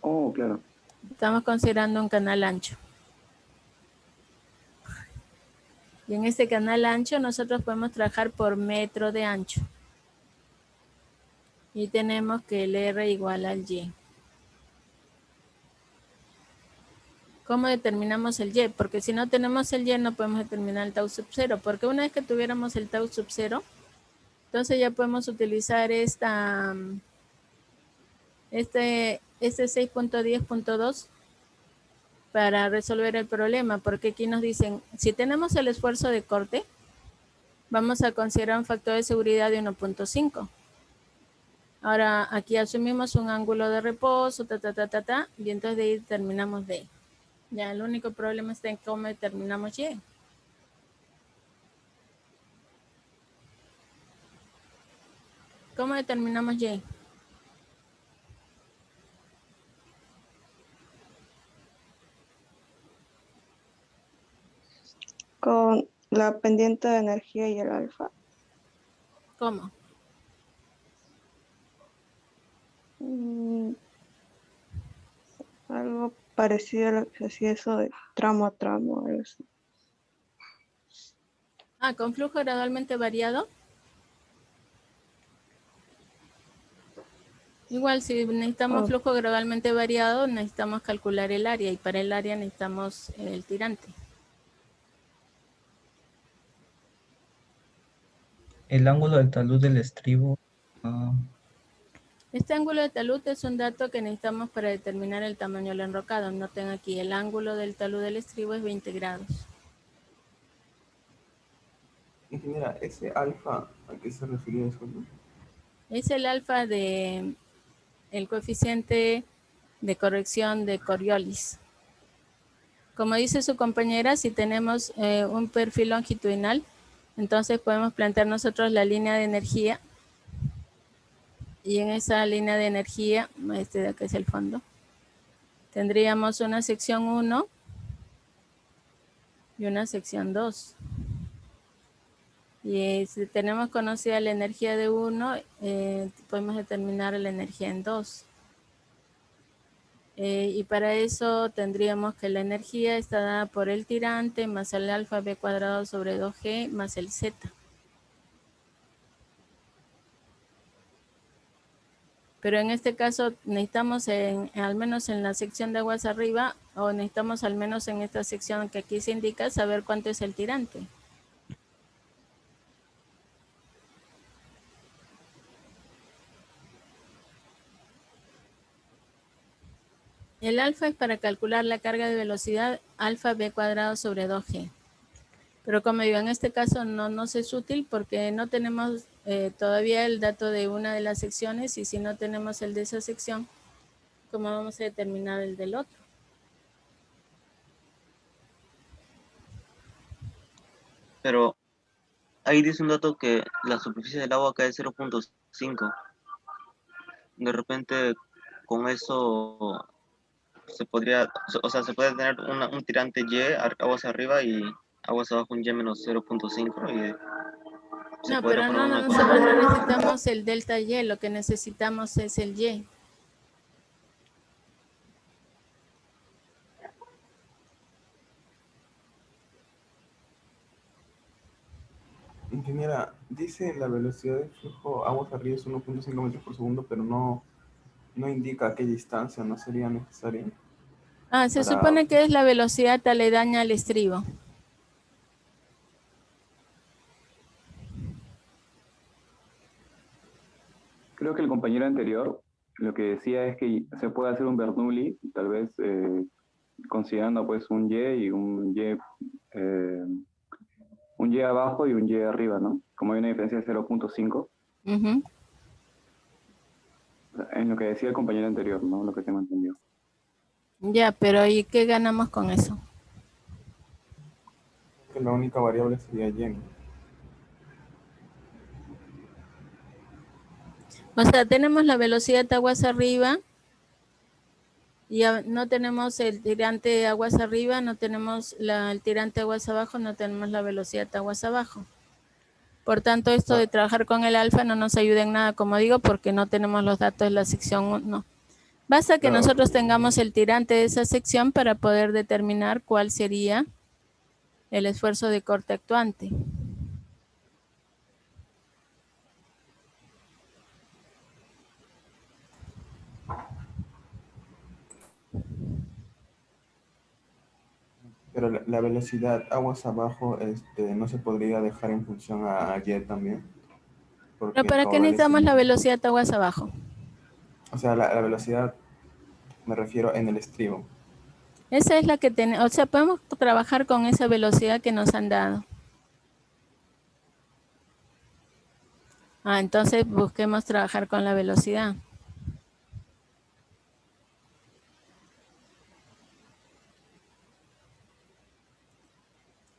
Oh, claro. Estamos considerando un canal ancho. Y en este canal ancho nosotros podemos trabajar por metro de ancho. Y tenemos que el R igual al Y. ¿Cómo determinamos el Y? Porque si no tenemos el Y no podemos determinar el tau sub 0, porque una vez que tuviéramos el tau sub 0, entonces ya podemos utilizar este 6.10.2 para resolver el problema, porque aquí nos dicen, si tenemos el esfuerzo de corte, vamos a considerar un factor de seguridad de 1.5. Ahora aquí asumimos un ángulo de reposo, y entonces de ahí determinamos D. Ya, el único problema está en cómo determinamos Y. ¿Cómo determinamos Y? Con la pendiente de energía y el alfa. ¿Cómo? Algo parecido a lo que hacía eso de tramo a tramo. Algo así. Ah, con flujo gradualmente variado. Igual, si necesitamos flujo gradualmente variado, necesitamos calcular el área, y para el área necesitamos el tirante. El ángulo del talud del estribo. Este ángulo de talud es un dato que necesitamos para determinar el tamaño del enrocado. Noten aquí, el ángulo del talud del estribo es 20 grados. Ingeniera, ese alfa, ¿a qué se refiere eso? ¿No? Es el alfa de el coeficiente de corrección de Coriolis. Como dice su compañera, si tenemos un perfil longitudinal, entonces podemos plantear nosotros la línea de energía. Y en esa línea de energía, de acá es el fondo, tendríamos una sección 1 y una sección 2. Y si tenemos conocida la energía de 1, podemos determinar la energía en 2. Y para eso tendríamos que la energía está dada por el tirante más el alfa b cuadrado sobre 2g más el z. Pero en este caso necesitamos al menos en la sección de aguas arriba, o necesitamos al menos en esta sección que aquí se indica, saber cuánto es el tirante. El alfa es para calcular la carga de velocidad alfa b cuadrado sobre 2g. Pero como digo, en este caso no nos es útil porque no tenemos todavía el dato de una de las secciones, y si no tenemos el de esa sección, ¿cómo vamos a determinar el del otro? Pero ahí dice un dato que la superficie del agua cae 0.5. De repente, con eso se podría, o sea, se puede tener un tirante Y, aguas arriba, y aguas abajo un Y menos 0.5, y se No, podría pero formar una nosotros ecuación. no necesitamos el delta Y, lo que necesitamos es el Y. Ingeniera, dice la velocidad de flujo aguas arriba es 1.5 metros por segundo, pero no indica a qué distancia no sería necesaria. Ah, se supone que es la velocidad aledaña al estribo. Creo que el compañero anterior lo que decía es que se puede hacer un Bernoulli, tal vez considerando pues un Y y un Y abajo y un Y arriba, ¿no? Como hay una diferencia de 0.5. En lo que decía el compañero anterior, ¿no? Lo que tengo entendido. Ya, pero ¿y qué ganamos con eso? Que la única variable sería Y. O sea, tenemos la velocidad de aguas arriba, y no tenemos el tirante de aguas arriba, no tenemos el tirante de aguas abajo, no tenemos la velocidad de aguas abajo. Por tanto, esto de trabajar con el alfa no nos ayuda en nada, como digo, porque no tenemos los datos de la sección 1. Basta que nosotros tengamos el tirante de esa sección para poder determinar cuál sería el esfuerzo de corte actuante. Pero la velocidad aguas abajo no se podría dejar en función a Y también. ¿Pero Porque para qué necesitamos la velocidad aguas abajo? O sea, la velocidad me refiero en el estribo. Esa es la que tenemos, o sea, podemos trabajar con esa velocidad que nos han dado. Entonces busquemos trabajar con la velocidad.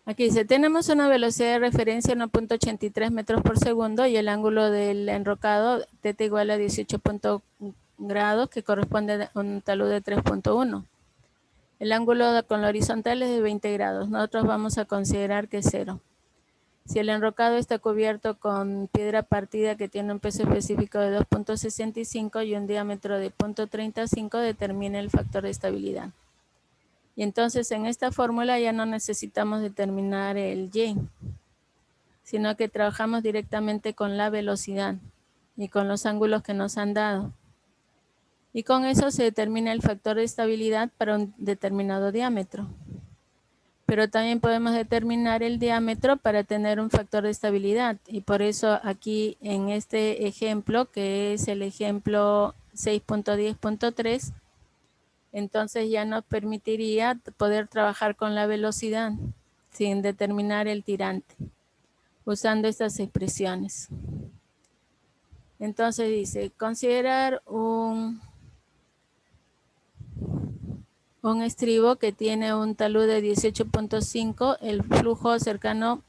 Aquí dice, tenemos una velocidad de referencia 1.83 metros por segundo y el ángulo del enrocado θ igual a 18 grados, que corresponde a un talud de 3.1. El ángulo con la horizontal es de 20 grados. Nosotros vamos a considerar que es 0. Si el enrocado está cubierto con piedra partida que tiene un peso específico de 2.65 y un diámetro de 0.35, determina el factor de estabilidad. Y entonces en esta fórmula ya no necesitamos determinar el Y, sino que trabajamos directamente con la velocidad y con los ángulos que nos han dado. Y con eso se determina el factor de estabilidad para un determinado diámetro. Pero también podemos determinar el diámetro para tener un factor de estabilidad. Y por eso aquí en este ejemplo, que es el ejemplo 6.10.3, entonces ya nos permitiría poder trabajar con la velocidad sin determinar el tirante, usando estas expresiones. Entonces dice, considerar un estribo que tiene un talud de 18.5, el flujo cercano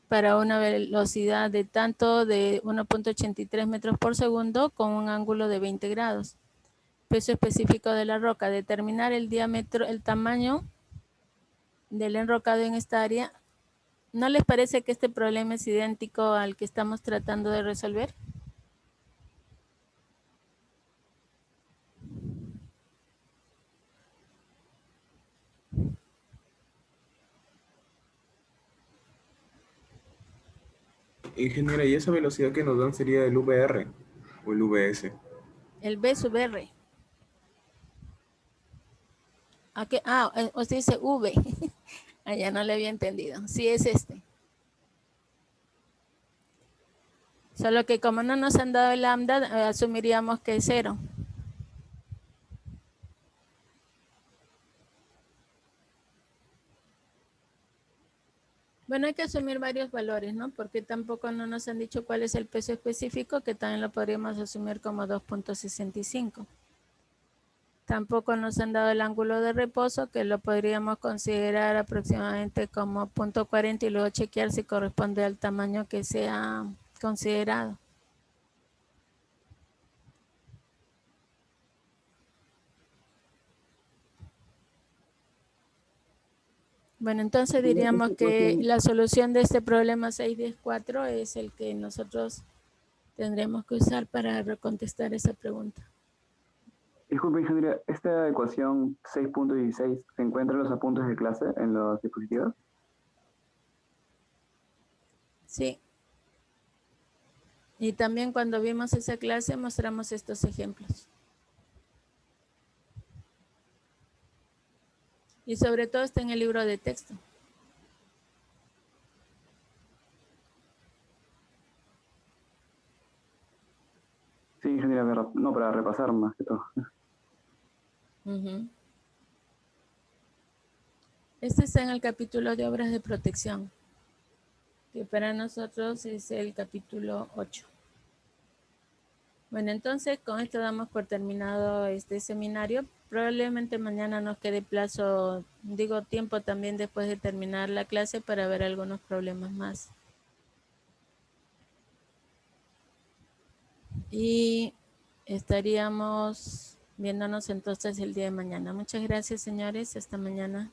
para una velocidad de tanto de 1.83 metros por segundo con un ángulo de 20 grados. Peso específico de la roca, determinar el diámetro, el tamaño del enrocado en esta área. ¿No les parece que este problema es idéntico al que estamos tratando de resolver? Ingeniera, ¿y esa velocidad que nos dan sería el VR o el VS? El B sub R. Usted dice V. Ya no le había entendido. Sí, es este. Solo que como no nos han dado el lambda, asumiríamos que es 0. Bueno, hay que asumir varios valores, ¿no? Porque tampoco no nos han dicho cuál es el peso específico, que también lo podríamos asumir como 2.65. Tampoco nos han dado el ángulo de reposo, que lo podríamos considerar aproximadamente como 0.40 y luego chequear si corresponde al tamaño que se ha considerado. Bueno, entonces diríamos que la solución de este problema 6.10.4 es el que nosotros tendremos que usar para contestar esa pregunta. Disculpe, ingeniera, ¿esta ecuación 6.16 se encuentra en los apuntes de clase, en los diapositivas? Sí. Y también cuando vimos esa clase mostramos estos ejemplos. Y sobre todo está en el libro de texto. Sí, ingeniera, no, para repasar más que todo. Este está en el capítulo de obras de protección, que para nosotros es el capítulo 8. Bueno, entonces con esto damos por terminado este seminario. Probablemente mañana nos quede plazo, tiempo también después de terminar la clase para ver algunos problemas más. Y estaríamos viéndonos entonces el día de mañana. Muchas gracias, señores. Hasta mañana.